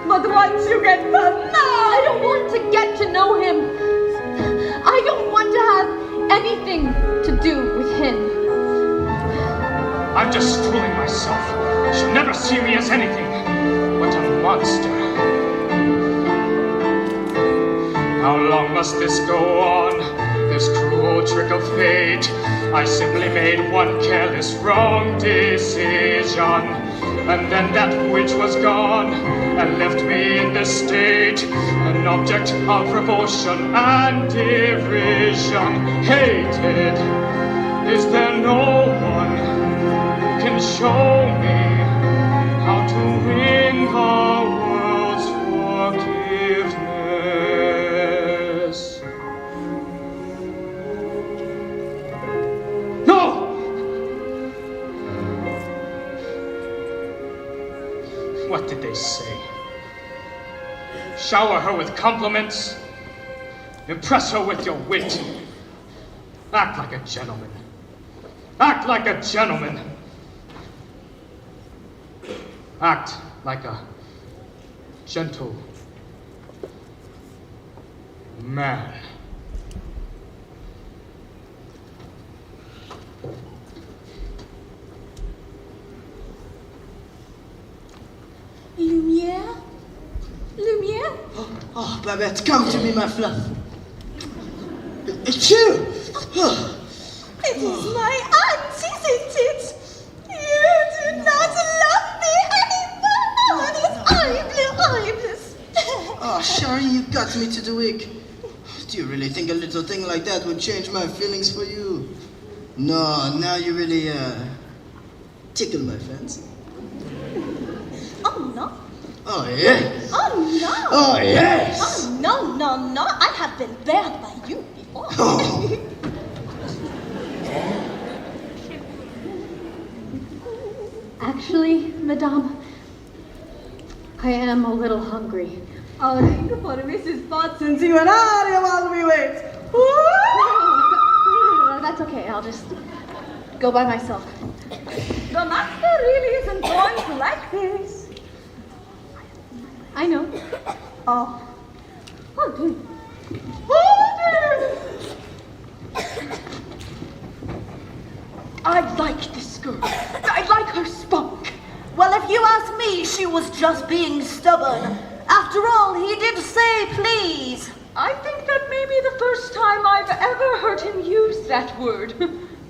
But once you get to know, I don't want to get to know him. I don't want to have anything to do with him. anything but a monster. How long must this go on? This cruel trick of fate. I simply made one careless wrong decision, and then that which was gone and left me in this state, an object of revulsion and derision. Hated, is there no one who can show me how to win the world's forgiveness? No! What did they say? Shower her with compliments? Impress her with your wit? Act like a gentleman. Act like a gentleman. Act like a gentle man. Lumiere? Lumiere? Oh, Babette, come to me, my fluff. It's you! Oh. It is my aunt, isn't it? You do not love me anymore! It's Oh, Shari, you got me to the wig. Do you really think a little thing like that would change my feelings for you? No, now you really, tickle my fancy. Oh, no. Oh, yes. Oh, no. Oh, yes. Oh, no. I have been burned by you before. Oh. Actually, Madame, I am a little hungry. I'll ring for Mrs. Potts and see what area while we wait. No, that's okay. I'll just go by myself. The master really isn't going to like this. I know. Oh. Oh, dear. I like this girl. I like her spunk. Well, if you ask me, she was just being stubborn. After all, he did say please. I think that may be the first time I've ever heard him use that word.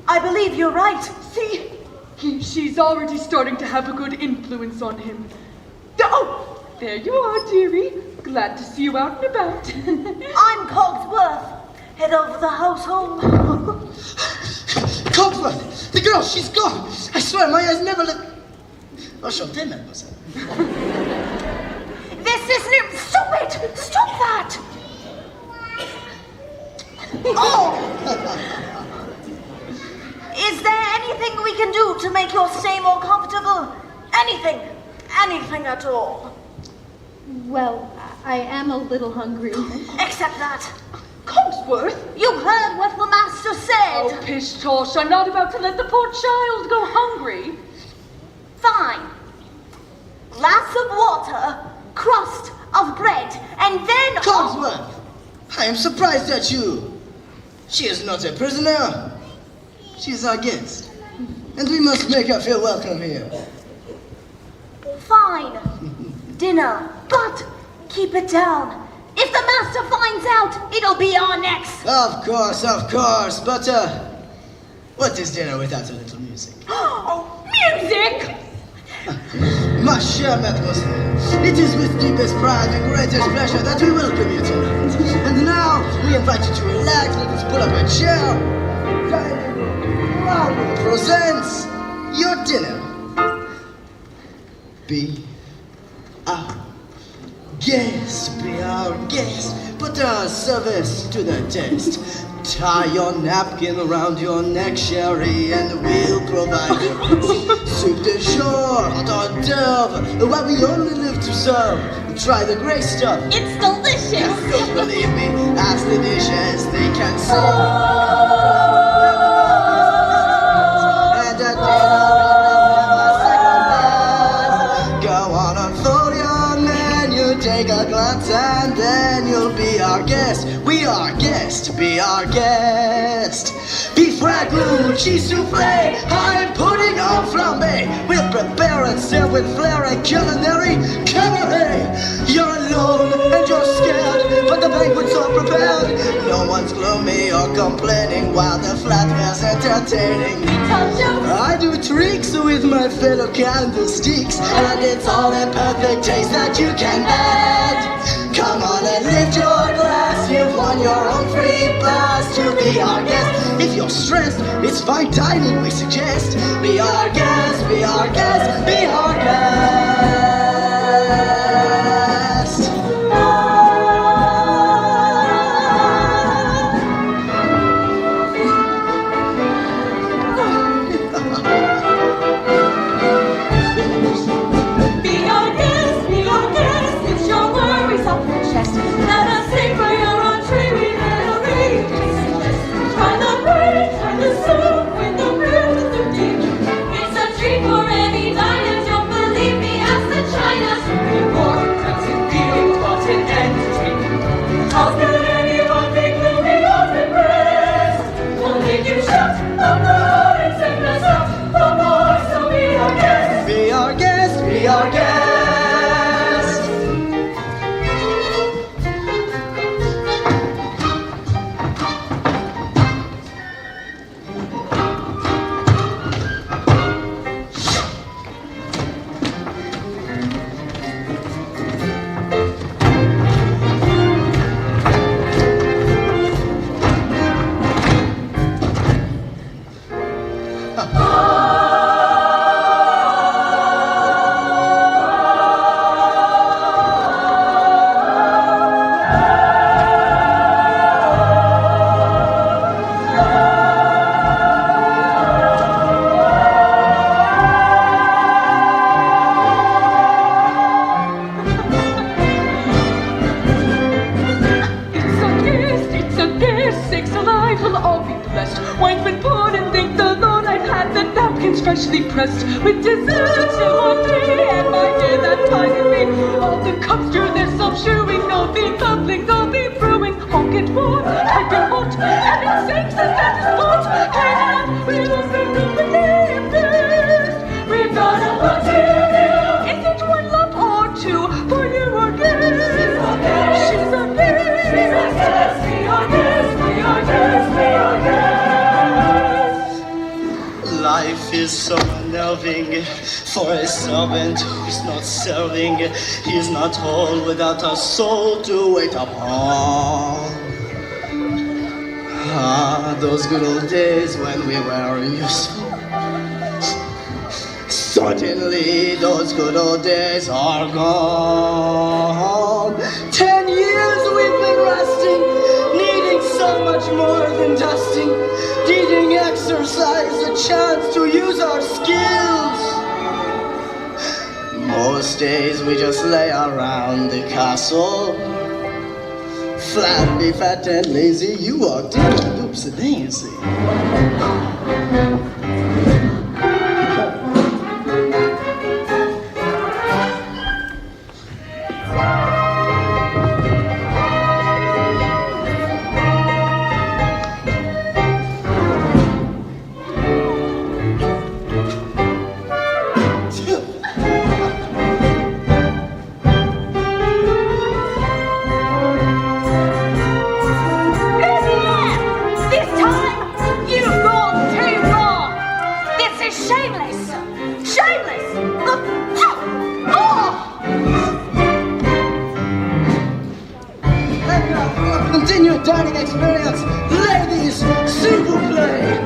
I believe you're right. See, she's already starting to have a good influence on him. Oh, there you are, dearie. Glad to see you out and about. I'm Cogsworth, head of the household. Cogsworth! The girl, she's gone! I swear, my eyes never let... Enchanté, mademoiselle. This isn't it. Stop it! Stop that! Oh! Is there anything we can do to make your stay more comfortable? Anything. Anything at all. Well, I am a little hungry. Except that. Cogsworth? You heard what the master said. Oh, pish tosh, I'm not about to let the poor child go hungry. Fine. Glass of water, crust of bread, and then... Cogsworth! I am surprised at you. She is not a prisoner. She is our guest. And we must make her feel welcome here. Fine. Dinner. But keep it down. If the master finds out, it'll be our necks. Of course. But, what is dinner without a little music? Oh, music! Ma chère mademoiselle, it is with deepest pride and greatest pleasure that we welcome you tonight. And now, we invite you to relax, let us pull up a chair. Dining room presents your dinner. Be our guest, put our service to the test. Tie your napkin around your neck, Sherry, and we'll provide you soup de jour, hors d'oeuvre, what we only live to serve. Try the great stuff. It's delicious. Don't believe me, ask the dishes, they can serve. And at dinner, we'll second best. Go on, unfold your menu, take a glance, and then you'll be our guest. We are guest, be our guest. Beef ragout, cheese soufflé, high pudding or flambé. We'll prepare a and serve with flair a culinary cabaret. You're alone and you're scared, but the banquet's all prepared. No one's gloomy or complaining while the flatware's entertaining. I do tricks with my fellow candlesticks, and it's all in perfect taste that you can add. Come on and lift your glass, you've won your own free pass to be our guest. If you're stressed, it's fine dining we suggest. Be our guest, be our guest, be our guest. Freshly pressed with dessert on me, and my dear, that tiger me. All the cups stir their self-shewing, all the bubblings, all the brewing. All get warm, piping hot, heaven sakes, is that the spot? Clean up, we must have nobody first. We've got a lot to do. Is it one lump or two? For you are guest. She's our guest. She's our guest. She's our guest. We are guests. We are guests. We are guests. Life is so unnerving for a servant who's not serving. He's not whole without a soul to wait upon. Ah, those good old days when we were useful. Certainly those good old days are gone. 10 years we've been resting, needing so much more than dusting, needing exercise, a chance to use our skills. Most days we just lay around the castle, flabby, fat and lazy. You walked in and oops a daisy. Continue dining experience, ladies, s'il vous plaît.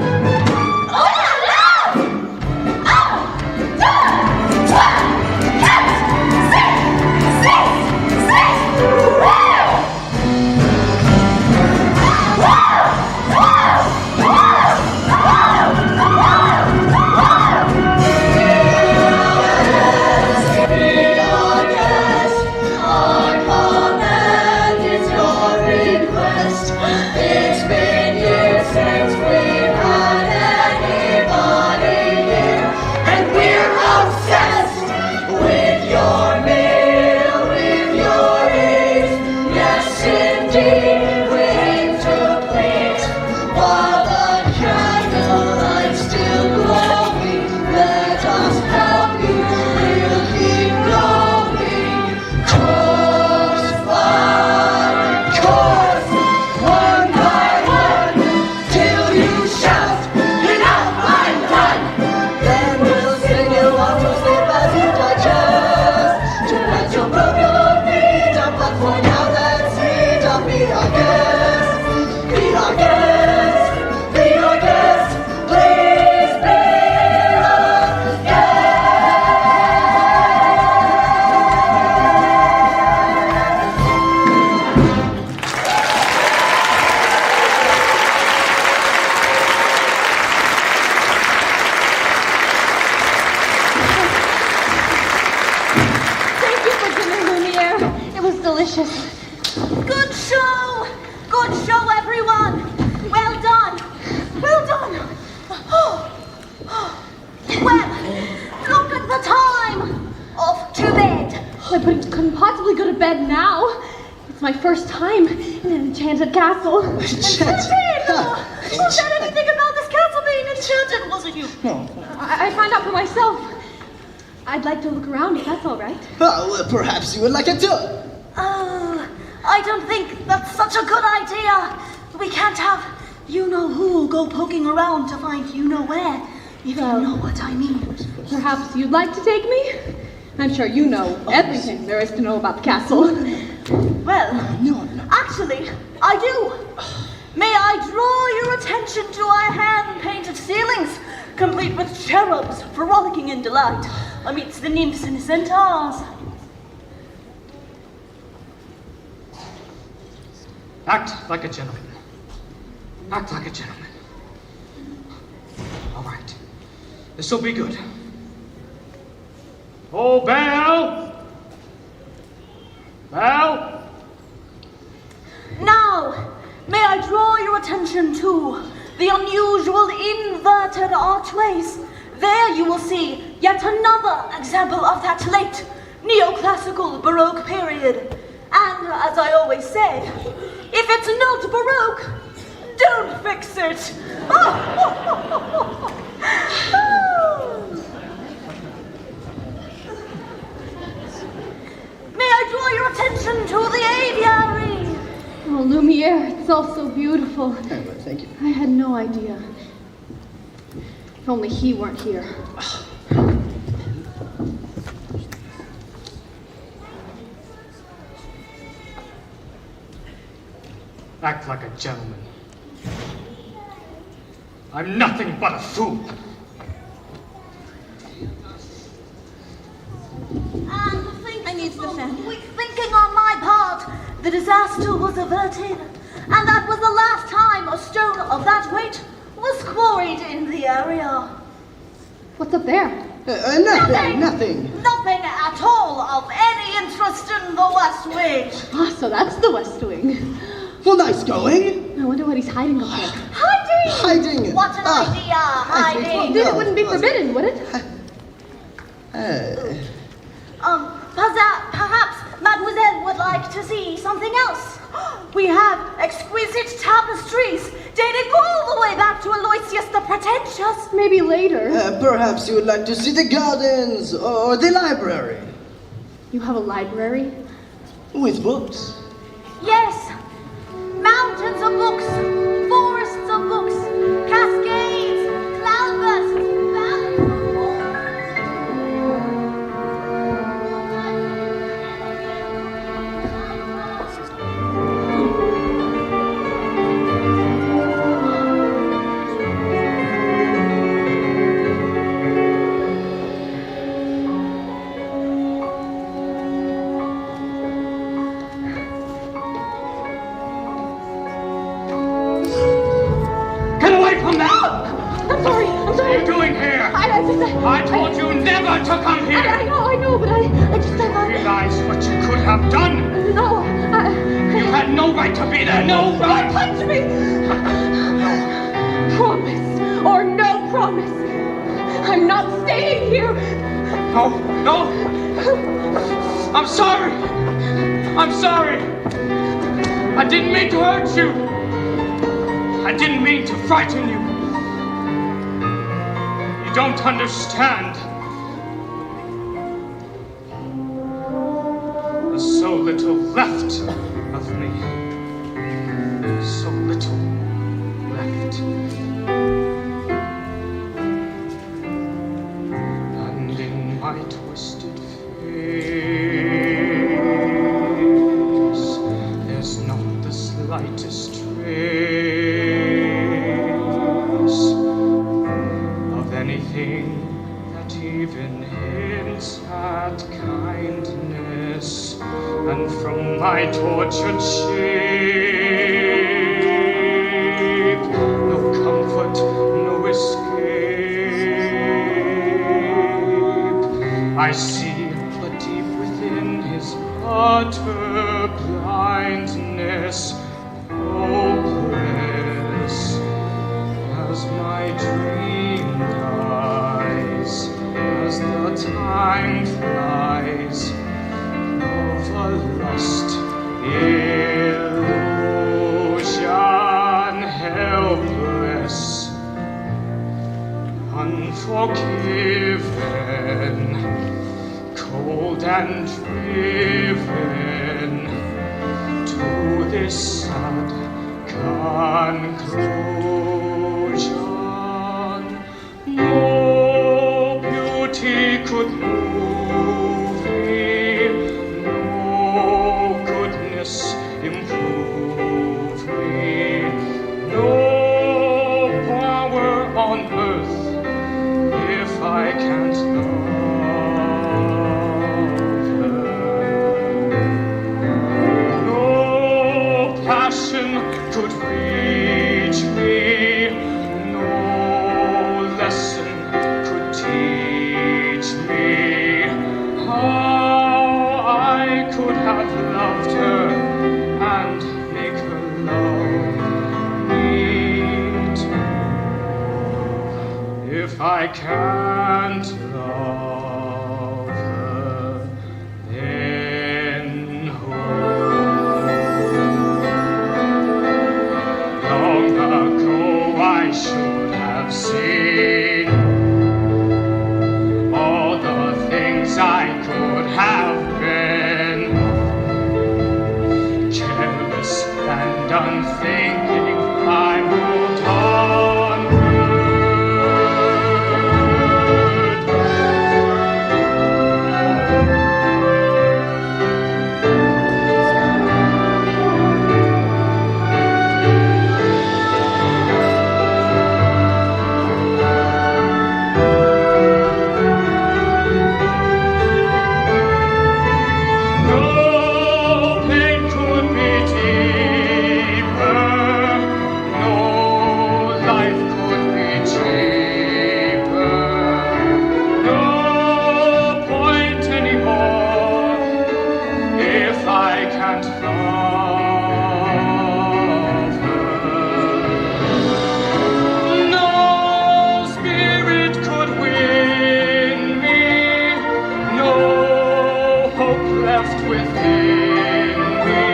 show! Good show, everyone! Well done! Well done! Well, look at the time! Off to bed! I couldn't possibly go to bed now. It's my first time in an enchanted castle. Enchanted! Who said anything about this castle being enchanted? Was it you? No. I found out for myself. I'd like to look around if that's all right. Well, perhaps you would like a tour. Oh, I don't think that's such a good idea. We can't have you-know-who go poking around to find you-know-where, if you know what I mean. Perhaps you'd like to take me? I'm sure you know everything there is to know about the castle. Well, actually, I do. May I draw your attention to our hand-painted ceilings, complete with cherubs frolicking in delight amidst the nymphs and centaurs. Act like a gentleman. Act like a gentleman. All right. This'll be good. Oh, Belle! Belle! Now, may I draw your attention to the unusual inverted archways. There you will see yet another example of that late neoclassical Baroque period. And as I always say, if it's not Baroque, don't fix it. May I draw your attention to the aviary? Oh, Lumiere, it's all so beautiful. Thank you. I had no idea. If only he weren't here. Act like a gentleman. I'm nothing but a fool. I need the fan. Quick thinking on my part, the disaster was averted, and that was the last time a stone of that weight was quarried in the area. What's up there? Nothing. Nothing at all of any interest in the West Wing. Ah, so that's the West Wing. Well, nice going. I wonder what he's hiding up there. Hiding! What an idea! Hiding! Then it wouldn't be forbidden, would it? Perhaps Mademoiselle would like to see something else. We have exquisite tapestries dating all the way back to Aloysius the Pretentious. Maybe later. Perhaps you would like to see the gardens or the library. You have a library? With books. Yes. Mountains of books, forests of books, cascades, cloudbursts, valleys of What are you doing here? I told you never to come here! I know, but I just thought... Realize what you could have done? No, You had no right to be there, no right! Don't touch me! Promise, or no promise. I'm not staying here. No! I'm sorry! I'm sorry! I didn't mean to hurt you! I didn't mean to frighten you! You don't understand. There's so little left of me. So little left. And in my twisted face, there's not the slightest trace of anything that even hints at kindness. And from my tortured shape, no comfort, no escape. I see, but deep within his utter blindness, hopeless, hopeless, as my dream dies, as the time flies of a lost illusion, helpless, unforgiven, cold and driven to this sad conclusion. No beauty could move me, no goodness improve me, no power on earth if I can't love her. No passion could reach me, no lesson could teach me how I could have loved her and make her love me too. If I can't love her, then who? Long ago I should have seen all the things I could have been, careless and unthinking, I moved onward. No pain could be deeper, no life could be cheaper, no point anymore if I can't love her. No spirit could win me, no hope left within me.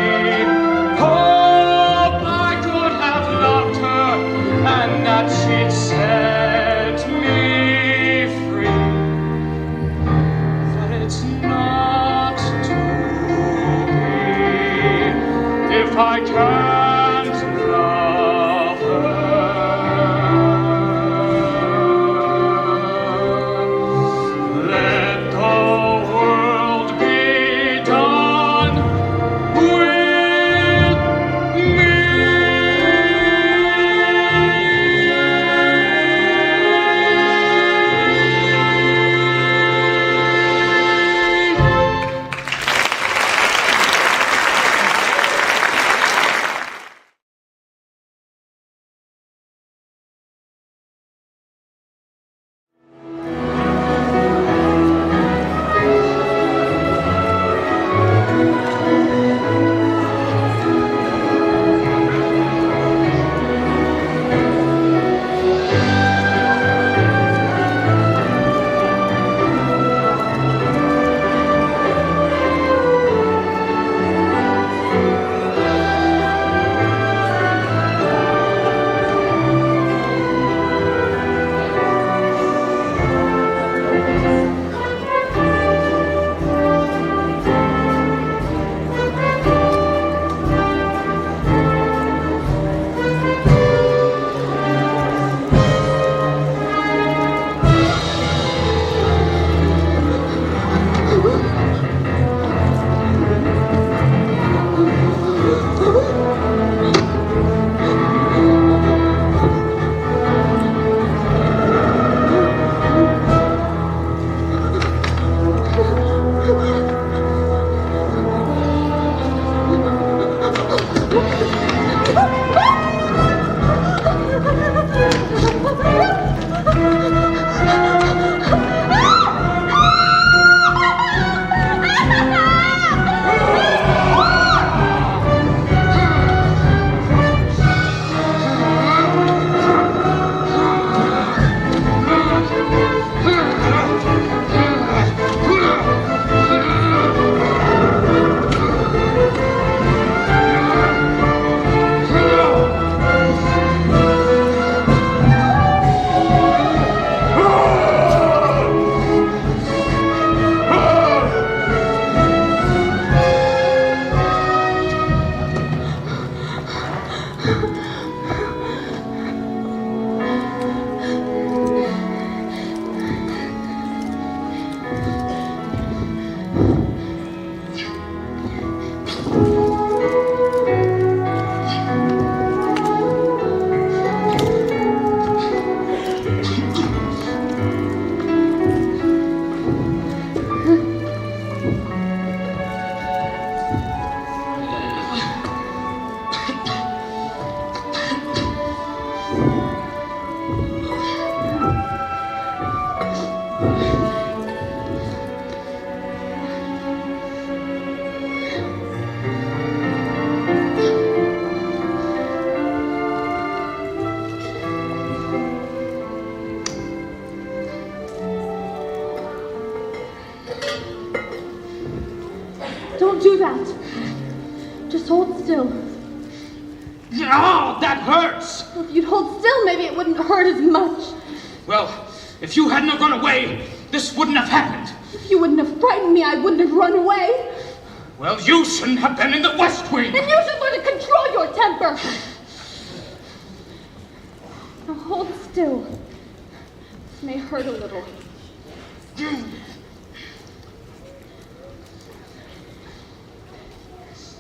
Hope I could have loved her and that she'd set me free. But it's not to be if I can't love her. Let the world be done with me. still. Ow, that hurts! If you'd hold still, maybe it wouldn't hurt as much. Well, if you hadn't have run away, this wouldn't have happened. If you wouldn't have frightened me, I wouldn't have run away. Well, you shouldn't have been in the West Wing. And you should learn to control your temper. Now hold still. This may hurt a little.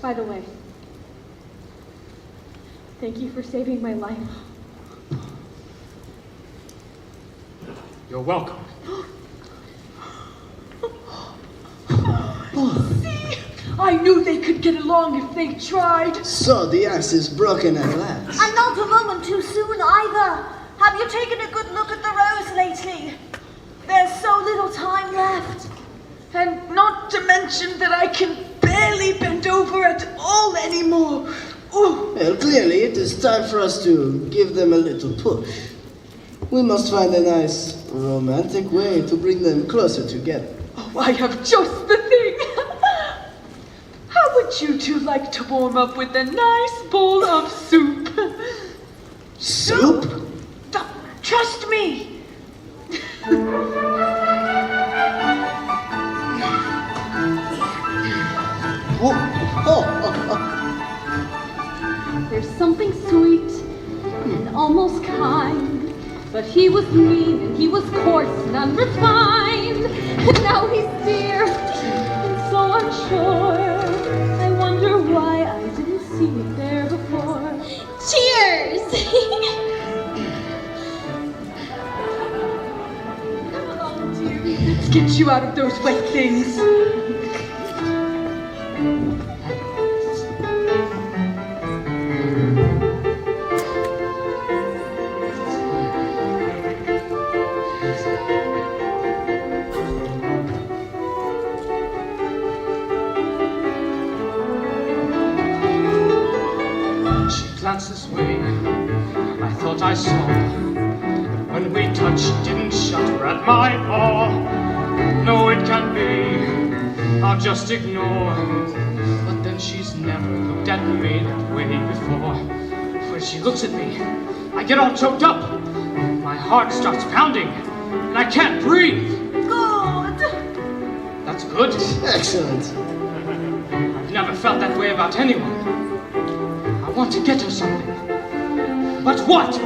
By the way, thank you for saving my life. You're welcome. See? I knew they could get along if they tried. So the axe is broken at last. And not a moment too soon either. Have you taken a good look at the rose lately? There's so little time left. And not to mention that I can barely bend over at all anymore. Ooh. Well, clearly it is time for us to give them a little push. We must find a nice, romantic way to bring them closer together. Oh, I have just the thing. How would you two like to warm up with a nice bowl of soup? Soup? Trust me. There's something sweet and almost kind, but he was mean and he was coarse and unrefined, and now he's dear and so unsure. I wonder why I didn't see it there before. Cheers! Come along, dearie. Let's get you out of those wet things. Glanced this way, I thought I saw. When we touched, didn't shudder at my paw. No, it can't be, I'll just ignore. But then she's never looked at me that way before. When she looks at me, I get all choked up. My heart starts pounding, and I can't breathe. Good. That's good. Excellent. I've never felt that way about anyone. I want to get her something. But what?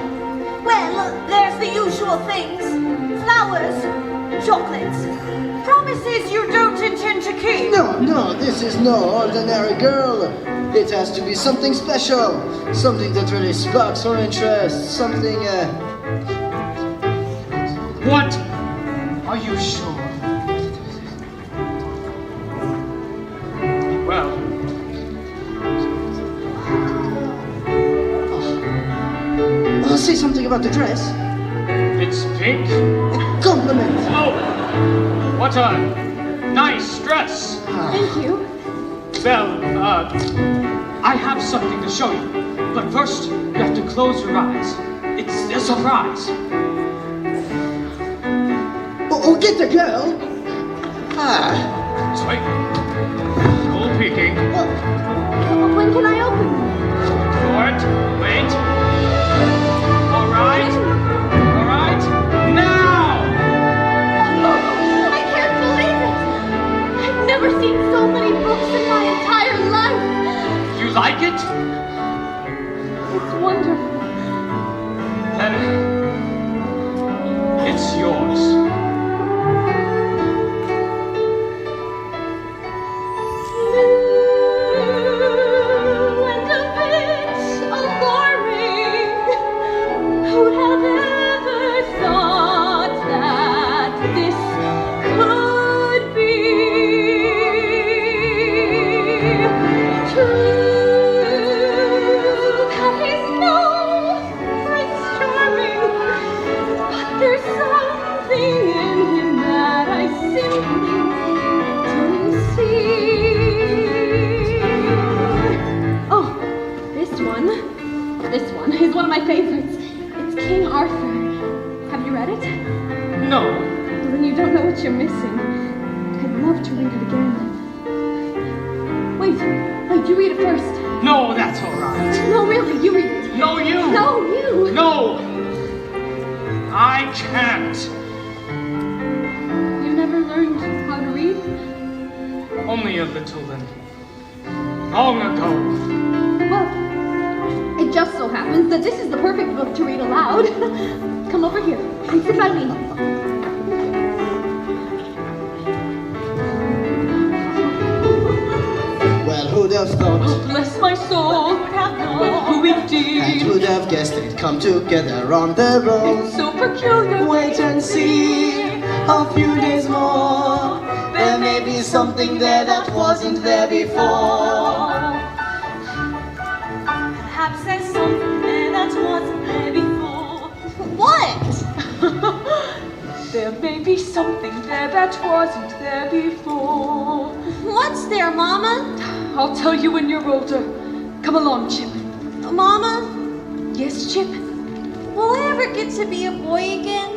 Well, there's the usual things. Flowers, chocolates, promises you don't intend to keep. No, this is no ordinary girl. It has to be something special. Something that really sparks her interest. Something, What? Are you sure? Well, I'll say something about the dress. it's pink. A compliment. Oh, what a nice dress. Thank you. Well, I have something to show you. But first, you have to close your eyes. It's a surprise. Oh, get the girl. This way. No peeking. When can I open them? For it. Wait. All right. Now! I can't believe it! I've never seen so many books in my entire life! You like it? It's wonderful. Then it's yours. Blue and a bit alluring. Who'd have ever thought that this could be true? That he's no Prince Charming, but there's something in him that I simply didn't see. Oh, this one is one of my favorites. It's King Arthur. Have you read it? No. Well, then you don't know what you're missing. I'd love to read it again. Wait, you read it first. No, that's all right. No, really, you read it. No, you. No, you. No. I can't. You've never learned how to read? Only a little then. Long ago. Well, it just so happens that this is the perfect book to read aloud. Come over here and sit by me. Well, who'd have thought? Oh, bless my soul. Who'd have known? Well, who And indeed? who'd have guessed they'd come together on their own? It's so peculiar. Wait and see, a few days more. There may be something there that wasn't there before. Perhaps there's something there that wasn't there before. What? There may be something there that wasn't there before. What's there, Mama? I'll tell you when you're older. Come along, Chip. Mama, Yes, Chip? will I ever get to be a boy again?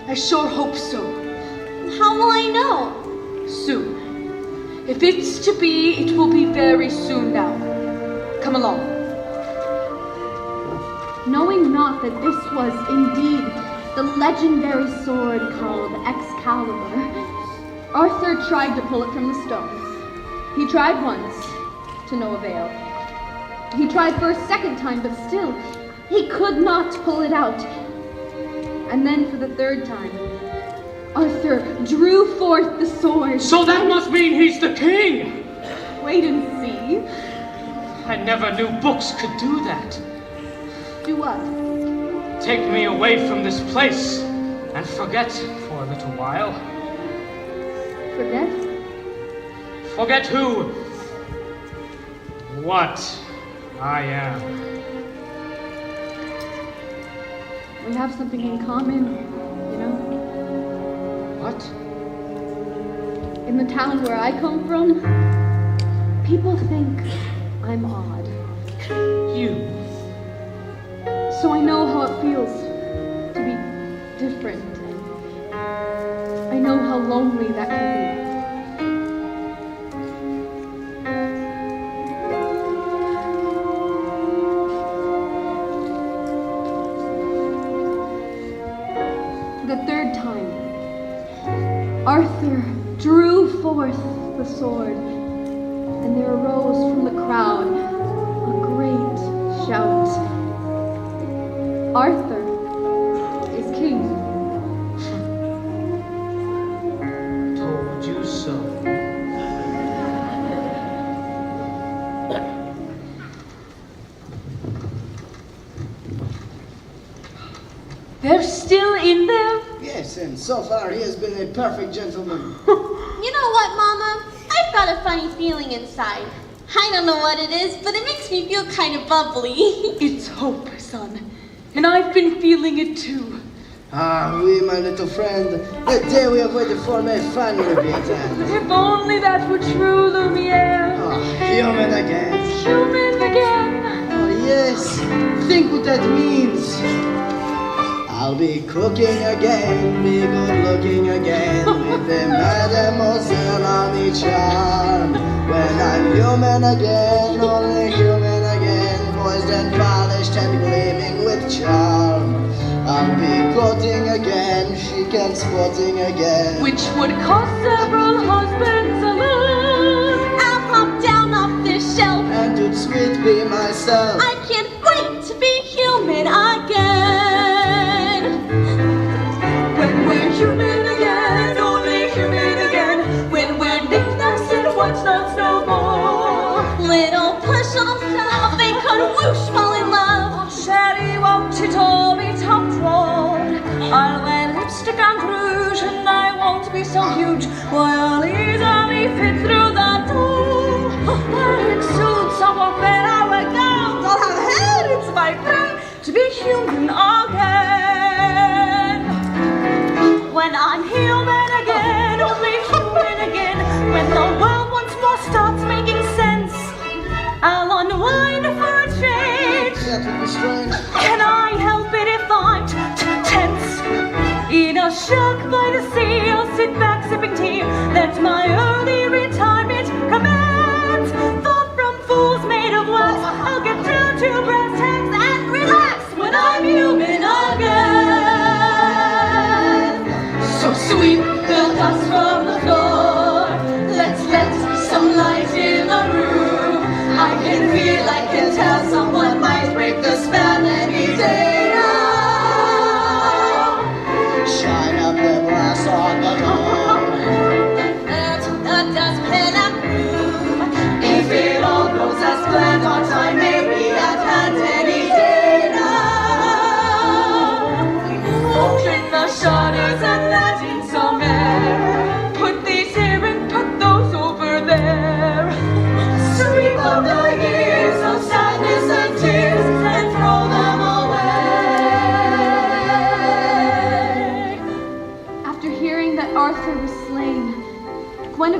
I sure hope so. How will I know? Soon. If it's to be, it will be very soon now. Come along. Knowing not that this was indeed the legendary sword called Excalibur, Arthur tried to pull it from the stone. He tried once, to no avail. He tried for a second time, but still, he could not pull it out. And then for the third time, Arthur drew forth the sword. So that must mean he's the king. Wait and see. I never knew books could do that. Do what? Take me away from this place and forget for a little while. Forget? Forget who, what I am. We have something in common, you know? What? In the town where I come from, people think I'm odd. You. So I know how it feels to be different, and I know how lonely that can be. The third time, Arthur drew forth the sword, and there arose from the crowd a great shout. Arthur is king. Told you so. They're still in there? Yes, and so far he has been a perfect gentleman. You know what, Mama? I've got a funny feeling inside. I don't know what it is, but it makes me feel kind of bubbly. It's hope, son. And I've been feeling it too. Ah, oui, my little friend. The day we have waited for may finally be at hand. If only that were true, Lumiere. Ah, human again. Human again. Oh, yes. Think what that means. I'll be cooking again, be good looking again, with a mademoiselle on each arm. When I'm human again, only human again, poised and polished and gleaming with charm. I'll be courting again, chic and sporting again. Which would cost several husbands alone. I'll pop down off this shelf. And to sweet be myself. I can't wait to be human again. When we're human again, only human again. When we're knickknacks and what's not no more. Little push little stuff, they could whoosh fall in love. Sherry, won't it all be top drawn? I'll wear lipstick and rouge, and I won't be so huge. Why, I'll easily fit through the door. Wearing suits, I won't wear our gowns. I'll have hair, it's my thing to be human again. When I'm human again, only human again. When the world once more starts making sense, I'll unwind for a change. That would be strange. Can I help it if I'm tense? In a shack by the sea, I'll sit back sipping tea. Let my early retirement commence. Far from fools made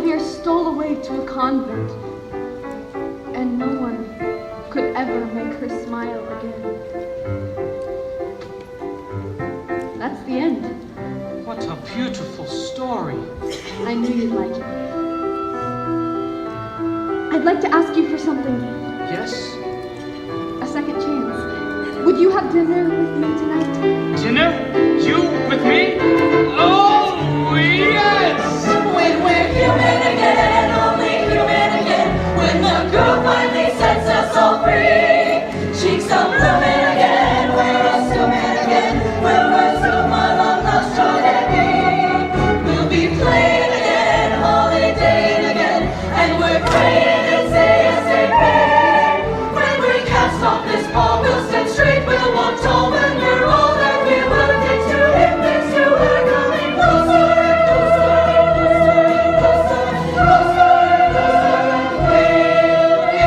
Guinevere stole away to a convent, and no one could ever make her smile again. That's the end. What a beautiful story. I knew you'd like it. I'd like to ask you for something. Yes? A second chance. Would you have dinner with me tonight? Dinner? You with me? Oh, yes! When we're human again, only human again. When the groove finally sets us all free. Cheeks are blooming again, we're assuming again. We'll resume our long lost journey. We'll be playing again, holidaying again. And we're praying and saying, when we cast off this ball, we'll stand straight, we'll walk tall. When we're all that we were, thanks to him, thanks to her, coming closer and closer and closer and closer and closer and closer. We'll be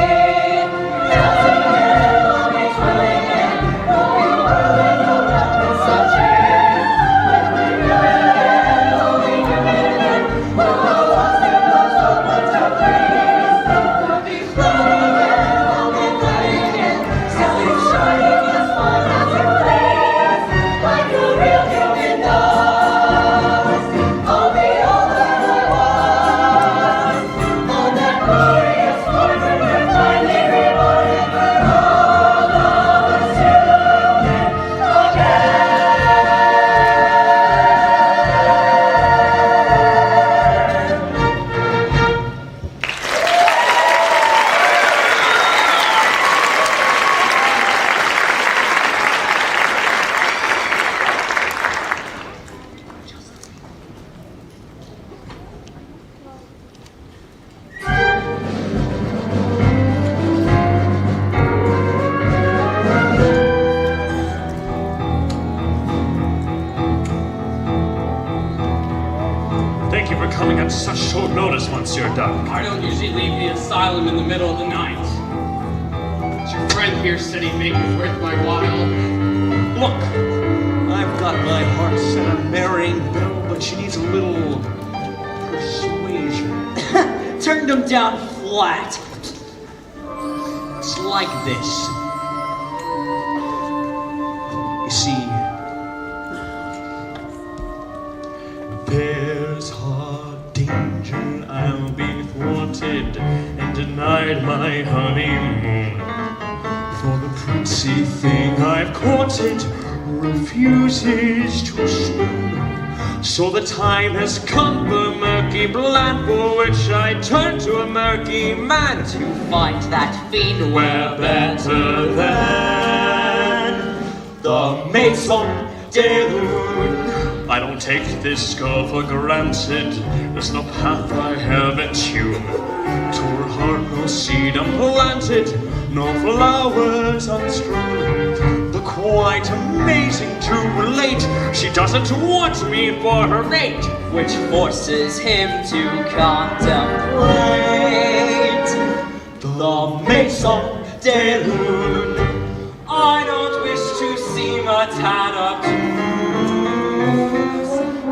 dancing again, we'll be twirling again, we'll be whirling around in such years. When we're human again, only human again, we'll go lost and lost so much of grace. We'll be floating again, we'll be flying again, sailing shining as far as it plays, like a real human does. I'll be all that I was, on that glorious morn when we're finally reborn and we're all of us human again. Thank you for coming on such short notice, Monsieur Duck. I don't usually leave the asylum in the middle of the night. But your friend here said he'd make it worth my while. Look, I've got my heart set on marrying Belle, but she needs a little persuasion. Turned him down flat. It's like this. You see, There's hard danger, I'll be thwarted and denied my honeymoon. For the princey thing I've courted refuses to swoon. So the time has come, the murky plan for which I turn to a murky man to find that fiend we're better than the Maison de Lune. I don't take this girl for granted. There's no path I haven't tuned. To her heart no seed unplanted, no flowers unstrewn. But quite amazing to relate, she doesn't want me for her mate, which forces him to contemplate the Maison de Lune. I don't wish to seem a tad obtuse,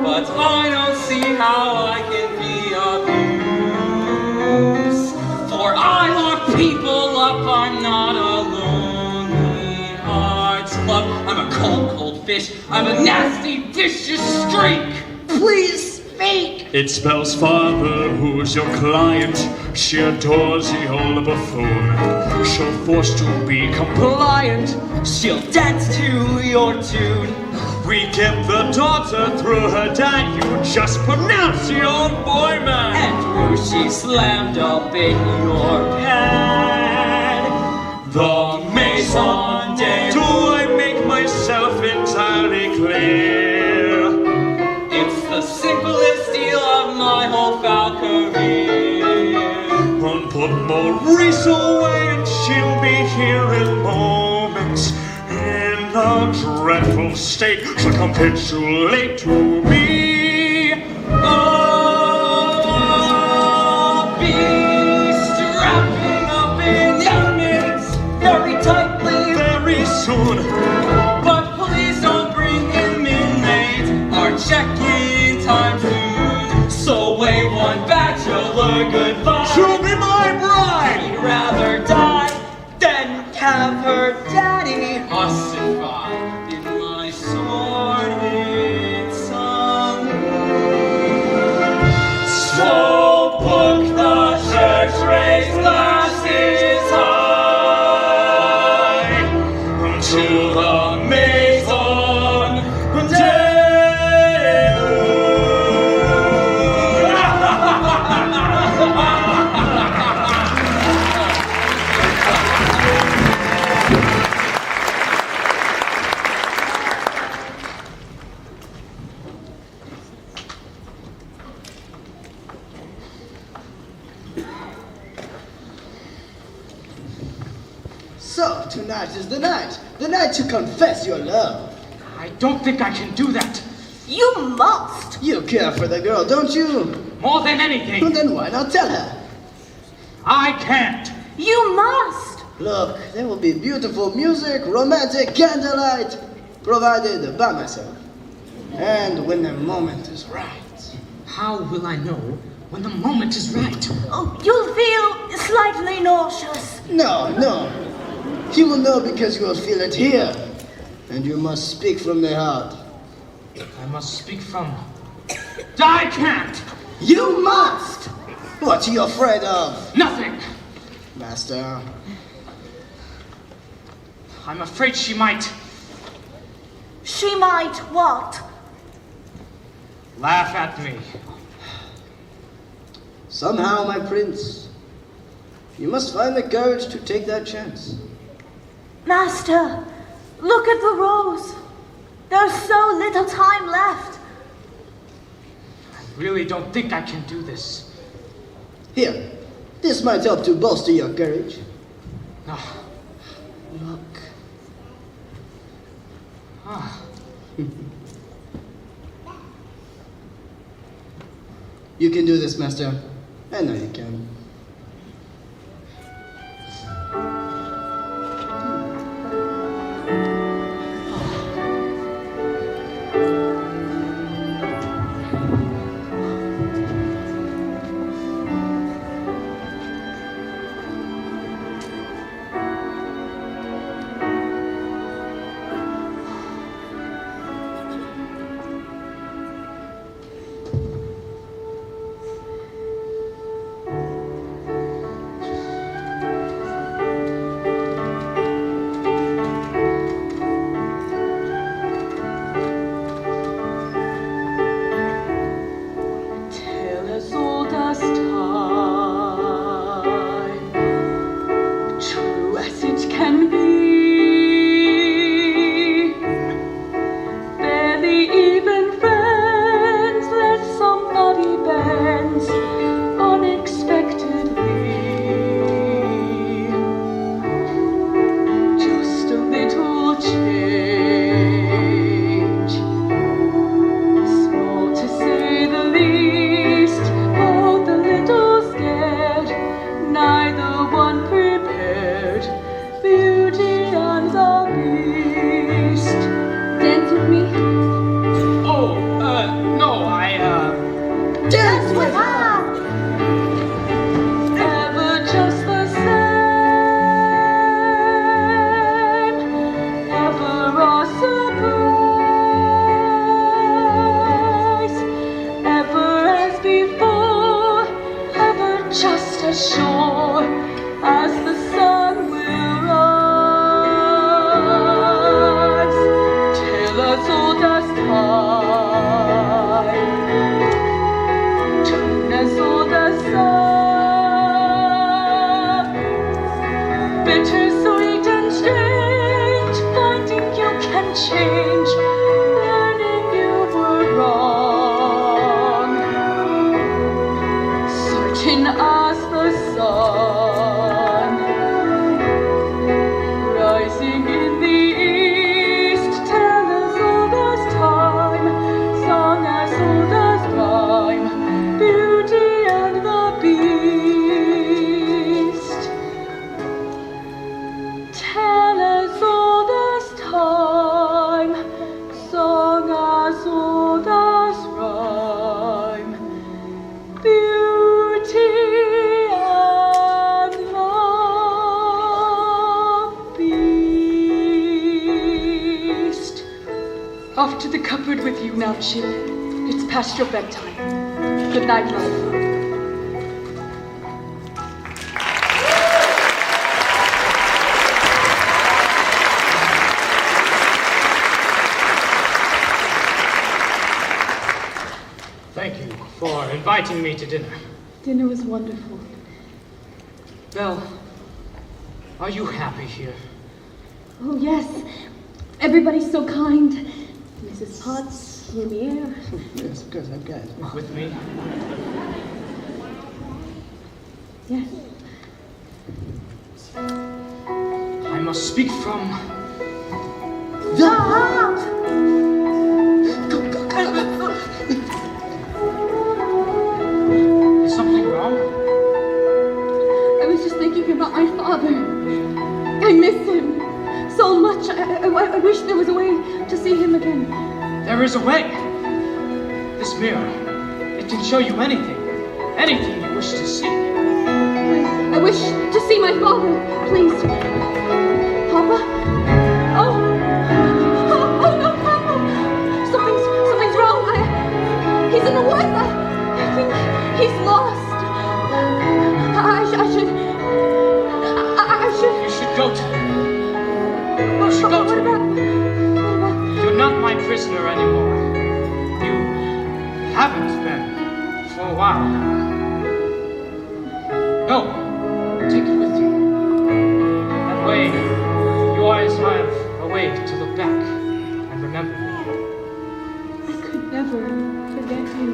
but I don't see how I can be of use. For I lock people up, I'm not a lonely hearts club. I'm a cold fish, I'm a nasty, vicious streak. Please speak! It spells father, who's your client. She adores the old buffoon. She'll force to be compliant. She'll dance to your tune. We get the daughter through her dad. You just pronounce the old boy man. And who she slammed up in your pad. The Maison de Lune. Do I make myself entirely clear? It's the simplest deal of my whole foul career. One put Maurice away and she'll be here in moments. In a dreadful state, she'll capitulate to me. I'll be strapping up in inmates very tightly very soon. But please don't bring him in late. Our check-in time soon. So wave one bachelor have her daddy. Ossified in my sordid song. Smoke book the church raised glasses high to the maison So, tonight is the night to confess your love. I don't think I can do that. You must. You care for the girl, don't you? More than anything, Then why not tell her? I can't. You must. Look, there will be beautiful music, romantic candlelight, provided by myself. And when the moment is right. How will I know when the moment is right? Oh, you'll feel slightly nauseous. No. You will know because you will feel it here. And you must speak from the heart. I must speak from... I can't! You must! What are you afraid of? Nothing! Master. I'm afraid she might She might what? laugh at me. Somehow, my prince, you must find the courage to take that chance. Master, look at the rose. There's so little time left. I really don't think I can do this. Here, this might help to bolster your courage. No. Look. Ah. You can do this, Master. I know you can. Tale as old as time, true as it can be. Barely even friends, let somebody bends unexpectedly. Just a little change, small to say the least. Both a little scared, neither one prepared. Beauty and the Beast. Dance with me. Oh, no, Dance with her! Ever just the same, ever a surprise, ever as before, ever just as sure as the sun will rise. Tale as old as time, tune as old as sun, bittersweet and strange, finding you can change, learning you were wrong, certain as the sun, rising in the east. Tale as old as time, song as old as rhyme, Beauty and the Beast. Tale as old as time, Off to the cupboard with you now, Chip. It's past your bedtime. Good night, love. Thank you for inviting me to dinner. Dinner was wonderful. Belle, are you happy here? Oh, yes. Everybody's so kind. Mrs. Potts, Lumiere. Yes, of course, I'm good. With me? Yes. I must speak from The heart! Is something wrong? I was just thinking about my father. I miss him so much. I wish there was a way to see him again. There is a way. This mirror, it can show you anything. Anything you wish to see. I wish to see my father, please. Papa? Oh no, Papa! Something's wrong. He's in the woods. I think he's lost. I should. You should go to him. You should go to him. You're not my prisoner anymore. You haven't been for a while now. No, take it with you. That way, you always have a way to look back and remember me. I could never forget you.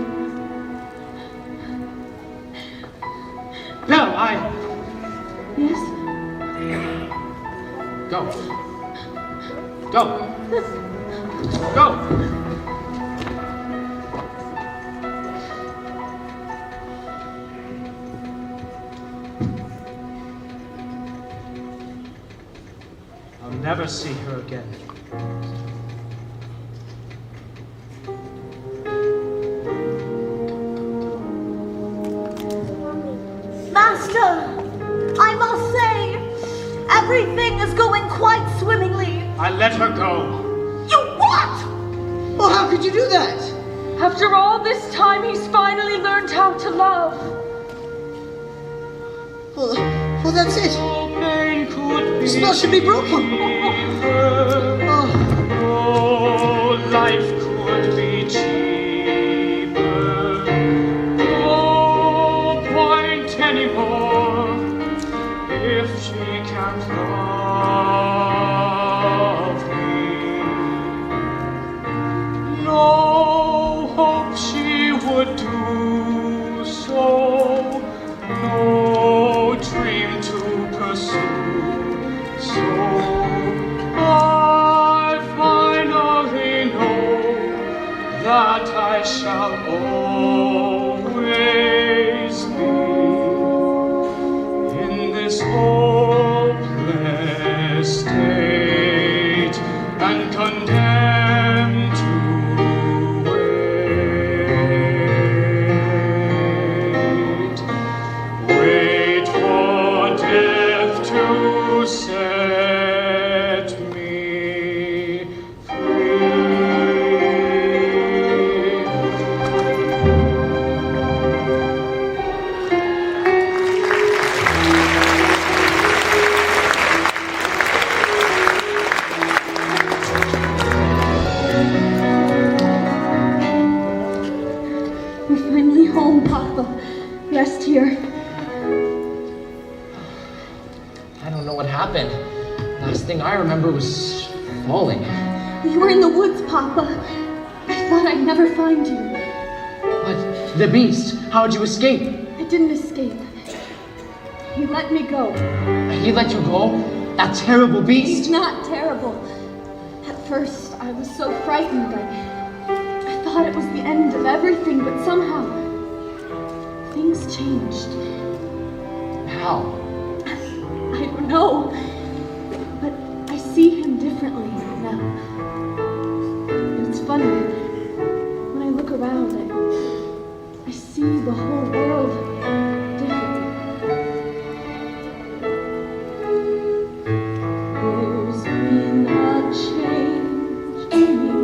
Belle, Yes? Go. Go. Go. I'll never see her again. Master, I must say, everything is going quite swimmingly. I let her go. You what? Well, how could you do that? After all this time, he's finally learned how to love. Well, that's it. Pain could be The spell should be broken. Oh, life could be cheaper. No point anymore if she can't love me. No hope she would do so. No dream to pursue. So I finally know that I shall always be in this hopeless state and condemned to wait for death to set me free. We're finally home, Papa. Rest here. I don't know what happened. Last thing I remember was falling. We were in the woods, Papa. I thought I'd never find you. But the beast, how'd you escape? I didn't escape. He let me go. He let you go? That terrible beast? He's not terrible. At first, I was so frightened. I thought it was the end of everything, but somehow things changed. How? I don't know, but I see him differently now. It's funny. When I look around, I see the whole world differently. There's been a change in me.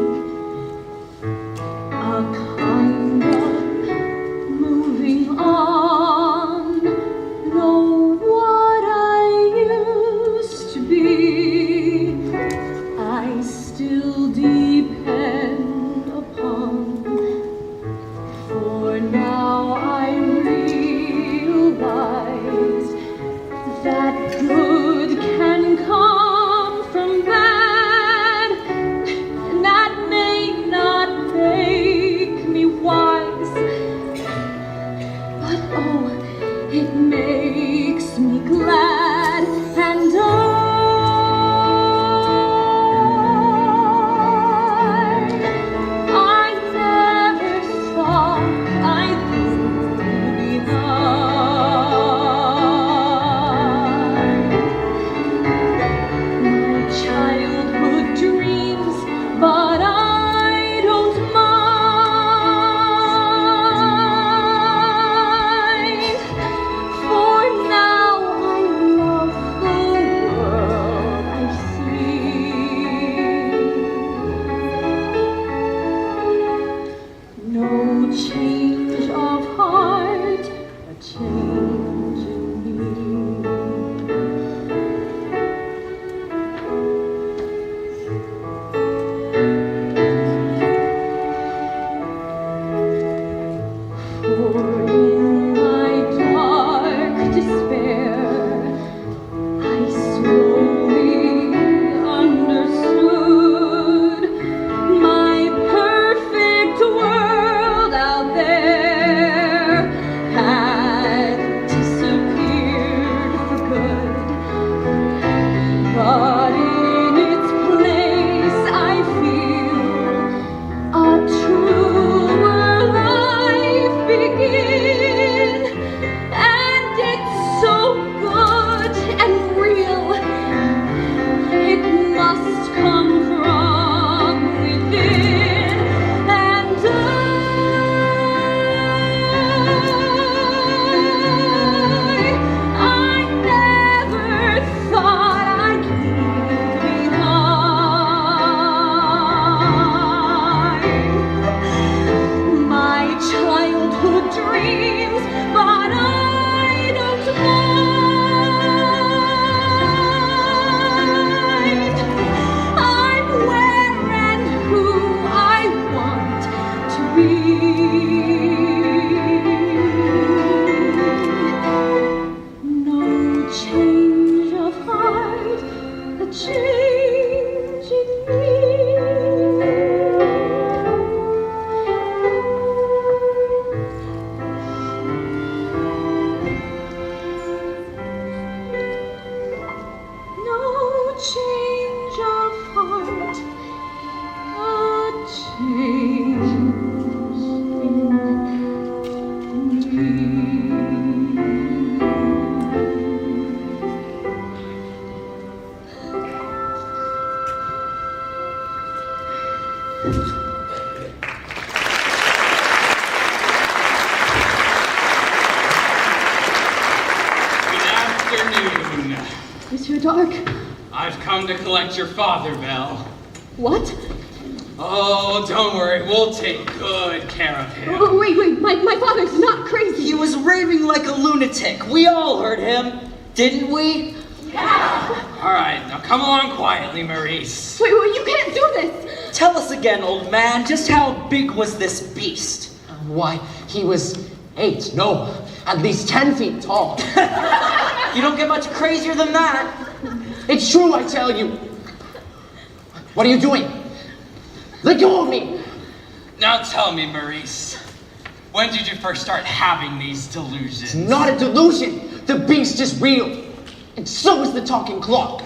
come to collect your father, Belle. What? Oh, don't worry. We'll take good care of him. Oh, wait. My father's not crazy. He was raving like a lunatic. We all heard him, didn't we? All right, now come along quietly, Maurice. Wait, you can't do this. Tell us again, old man, just how big was this beast? Why, he was 8, no, at least 10 feet tall. You don't get much crazier than that. It's true, I tell you. What are you doing? Let go of me. Now tell me, Maurice, when did you first start having these delusions? It's not a delusion. The beast is real. And so is the talking clock.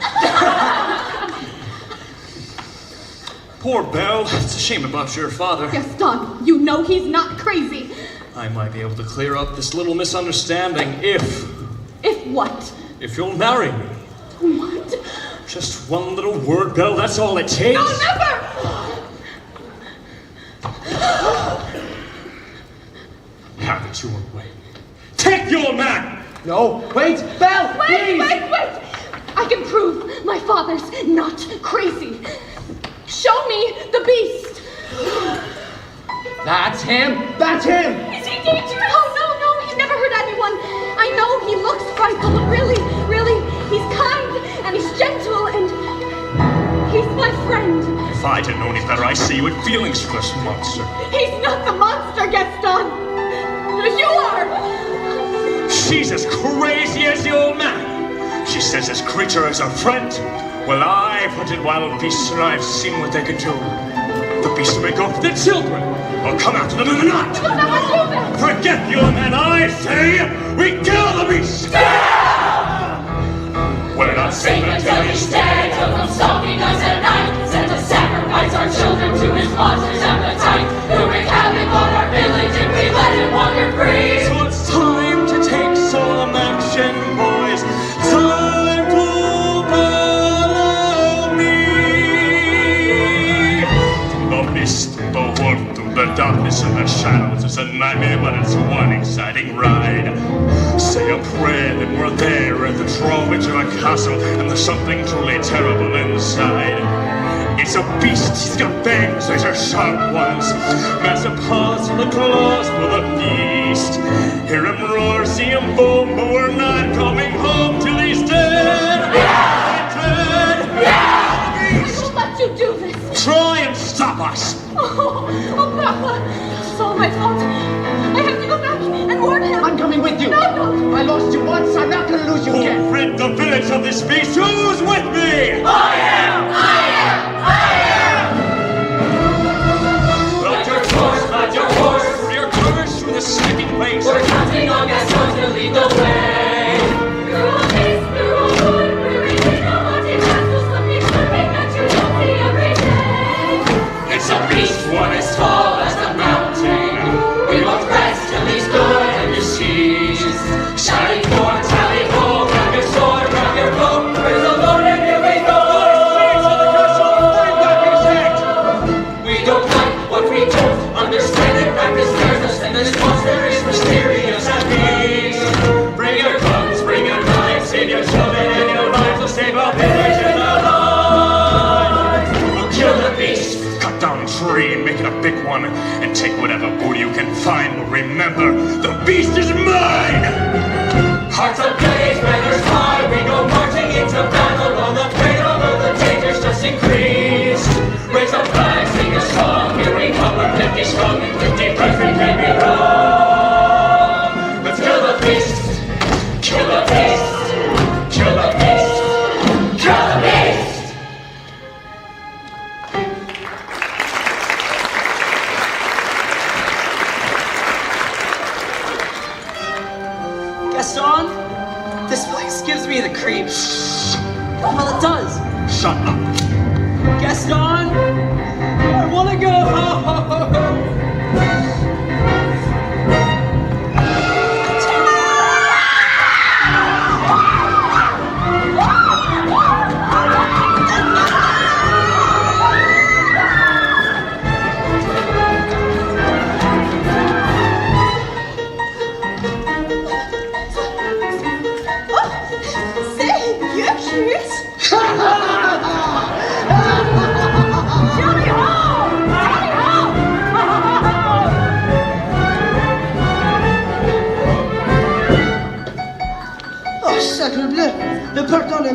Poor Belle. It's a shame about your father. Gaston, you know he's not crazy. I might be able to clear up this little misunderstanding if what? If you'll marry me. What? Just one little word, Belle, that's all it takes. No, never! Have it your way. Take your man! No, wait, Belle, please! Wait! I can prove my father's not crazy. Show me the beast. That's him! That's him! Is he dangerous? Oh, no, he's never hurt anyone. I know he looks frightful, but really, he's kind, and he's gentle, and he's my friend. If I didn't know any better, I see you with feelings for this monster. He's not the monster, Gaston. You are. She's as crazy as the old man. She says this creature is her friend. Well, I've hunted wild beasts and I've seen what they can do. The beasts may go for the children, or come after them in the night. You'll never do that. Forget the old man, I say, we kill the beast. We're not safe Until he's dead, till come stalking us at night. Sent to sacrifice our children to his monstrous appetite. Who wreak havoc on our village if we let him wander free. So it's time to take some action, boys. Time to follow me. The beast, the wolf, through the darkness and the shadows. It's a nightmare, but it's one exciting ride. Say a prayer that we're there at the drawbridge of a castle, and there's something truly terrible inside. It's a beast, he's got fangs, these are sharp ones. Massive paws and the claws for the feast. Hear him roar, see him boom, but we're not coming home till he's dead. Dead. I won't let you do this. Try and stop us. Oh, Papa, it's all my fault. I have to go back and warn him. I'm coming with you. No. I lost you once, I'm not gonna lose you again. Who rid the village of this beast? Who's with me? I am! Ride your horse, for your courage through the sleeping place. We're counting on Gaston to lead the way. Through all peace, through all good, we're reaching a haunted castle, something that you don't see every day. It's a beast, one as tall as the mountain. We won't rest till he's good and deceased. Shouting for Tally ho, grab your sword, grab your bow, praise the Lord and here we go. We don't like what we don't understand and practice scares us, and this monster is mysterious and beast. Bring your guns, bring your knives, save your children and your lives. We'll save our village and our lives. We'll kill the beast, cut down a tree and make it a big one, and take whatever booty you can find. But remember, the beast is mine. Hearts ablaze, banners fly, we go marching into battle on the cradle of the dangers just increased. Raise our flags, sing a song, here we come, we're 50 strong, and 50 breaths we can't be wrong. Let's kill the beast, kill the beast, kill the beast, kill the beast. Gaston, this place gives me the creeps. Well, it does. Shut up. Gaston, I want to go home. Say, you're cute.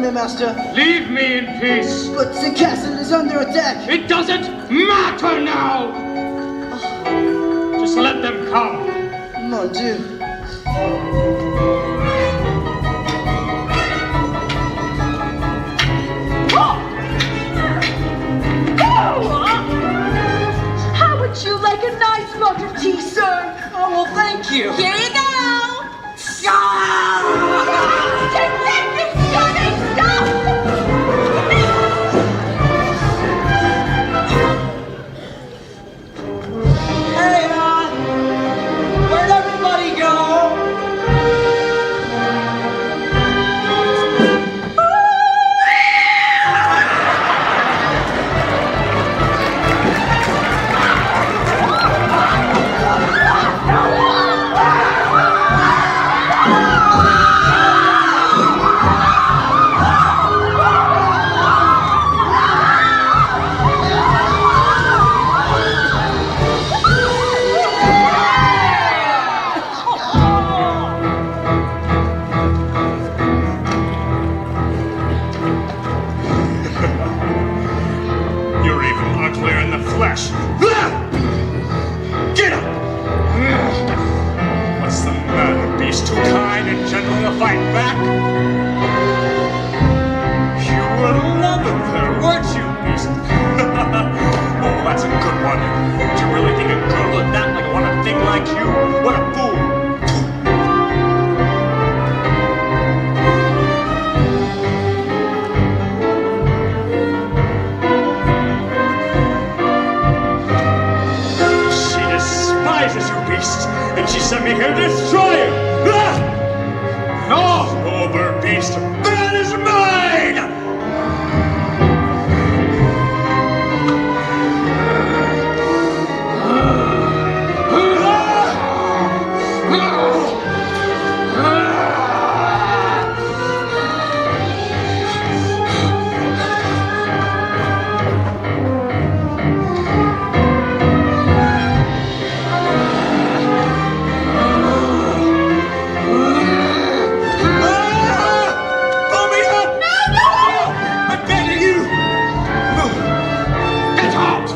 me, master. Leave me in peace. But the castle is under attack. It doesn't matter now. Just let them come. Mon Dieu. How would you like a nice mug of tea, sir? Oh, well, thank you. Here you go. Hey, where'd everybody go? You're even uglier in the flesh. Get up! What's the matter, beast? Too kind and gentle to fight back? You were loving her, weren't you, beast? Oh, that's a good one. Do you really think a girl like that like want a thing like you? What a fool! She despises you, beast, and she sent me here to destroy you! Ah! No, over, beast, that is mine! Pull me up! I'm begging you! Get out!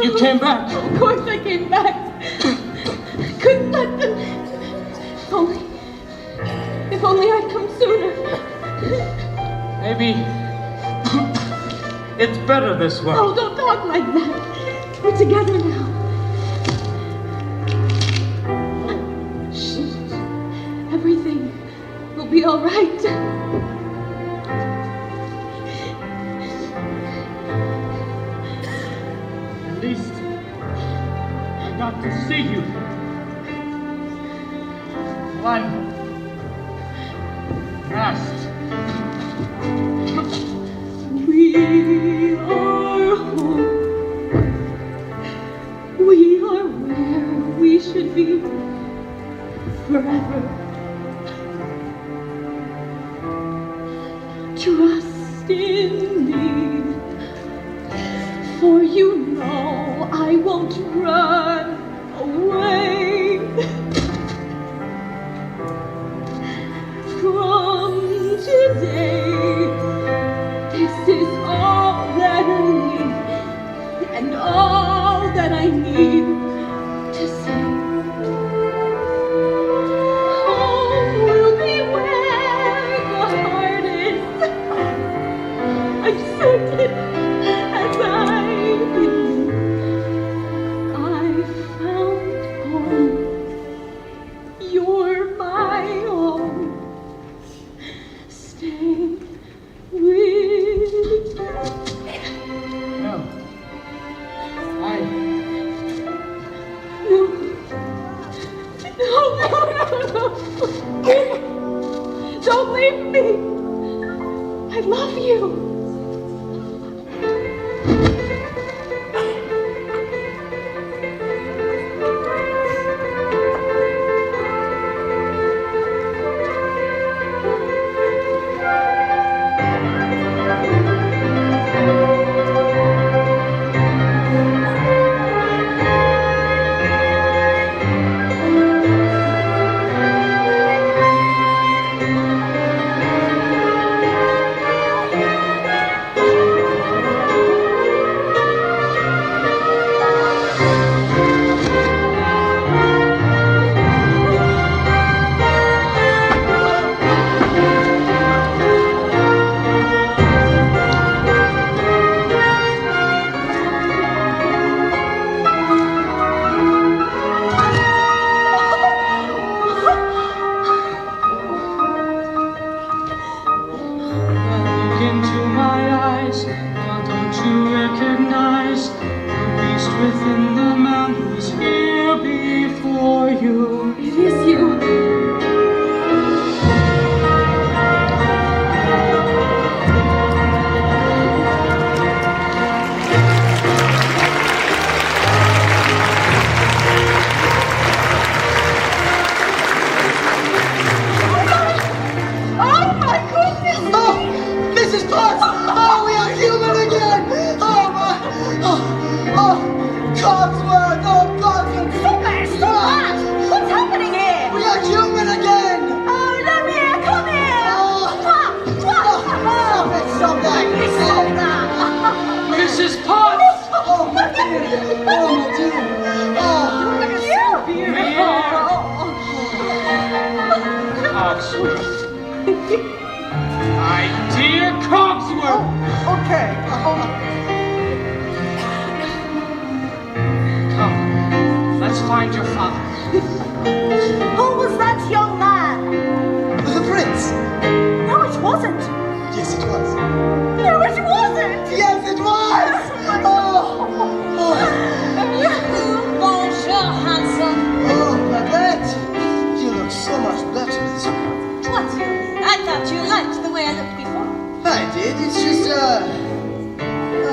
You came back. Of course I came back. Couldn't let them. If only I'd come sooner. Maybe it's better this way. Oh, don't talk like that. We're together now. Shh. Everything will be all right. At least I got to see you. One last. We are home. We are where we should be forever. Trust in me, for you know I won't run away from today. This is all that I need, and all that I need to say. Home will be where the heart is. I'm certain, as I believe, I found home. You're my home. Stay with me. No. No. Don't leave me. I love you. you. It is you. Oh my goodness! Oh, Mrs. Potts! Oh, we are human again! Oh, my! Oh, Cogsworth! Oh, Cogsworth! Stop it! Stop that! What's happening here? We are human again! Oh, Lemire, come here! Oh. Stop! Stop! Stop it! Stop that! Stop that! Mrs. Potts! Oh, my dear! Oh, my dear! Oh, Look at you! Cogsworth. My dear Cogsworth! okay. Come, let's find your father. Who was that young man? The prince! No, it wasn't. Yes, it was. No, it wasn't. Yes, it was! Oh! Bonjour, handsome. Oh, Babette! You look so much better with this. What do you mean? I thought you liked the way I looked before. I did. It's just, I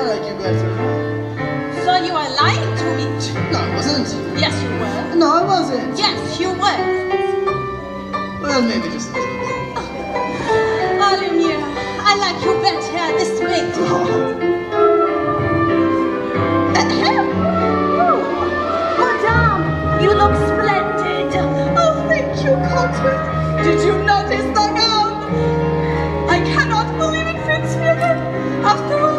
like you better. So you are lying to me? No, I wasn't. Yes, you were. No, I wasn't. Yes, you were. Well, maybe just a little bit. Oh, Lumiere, I like your bent hair this big. Madame, you look splendid. Oh, thank you, Cogsworth. Did you notice the gown? I cannot believe it fits me again. After all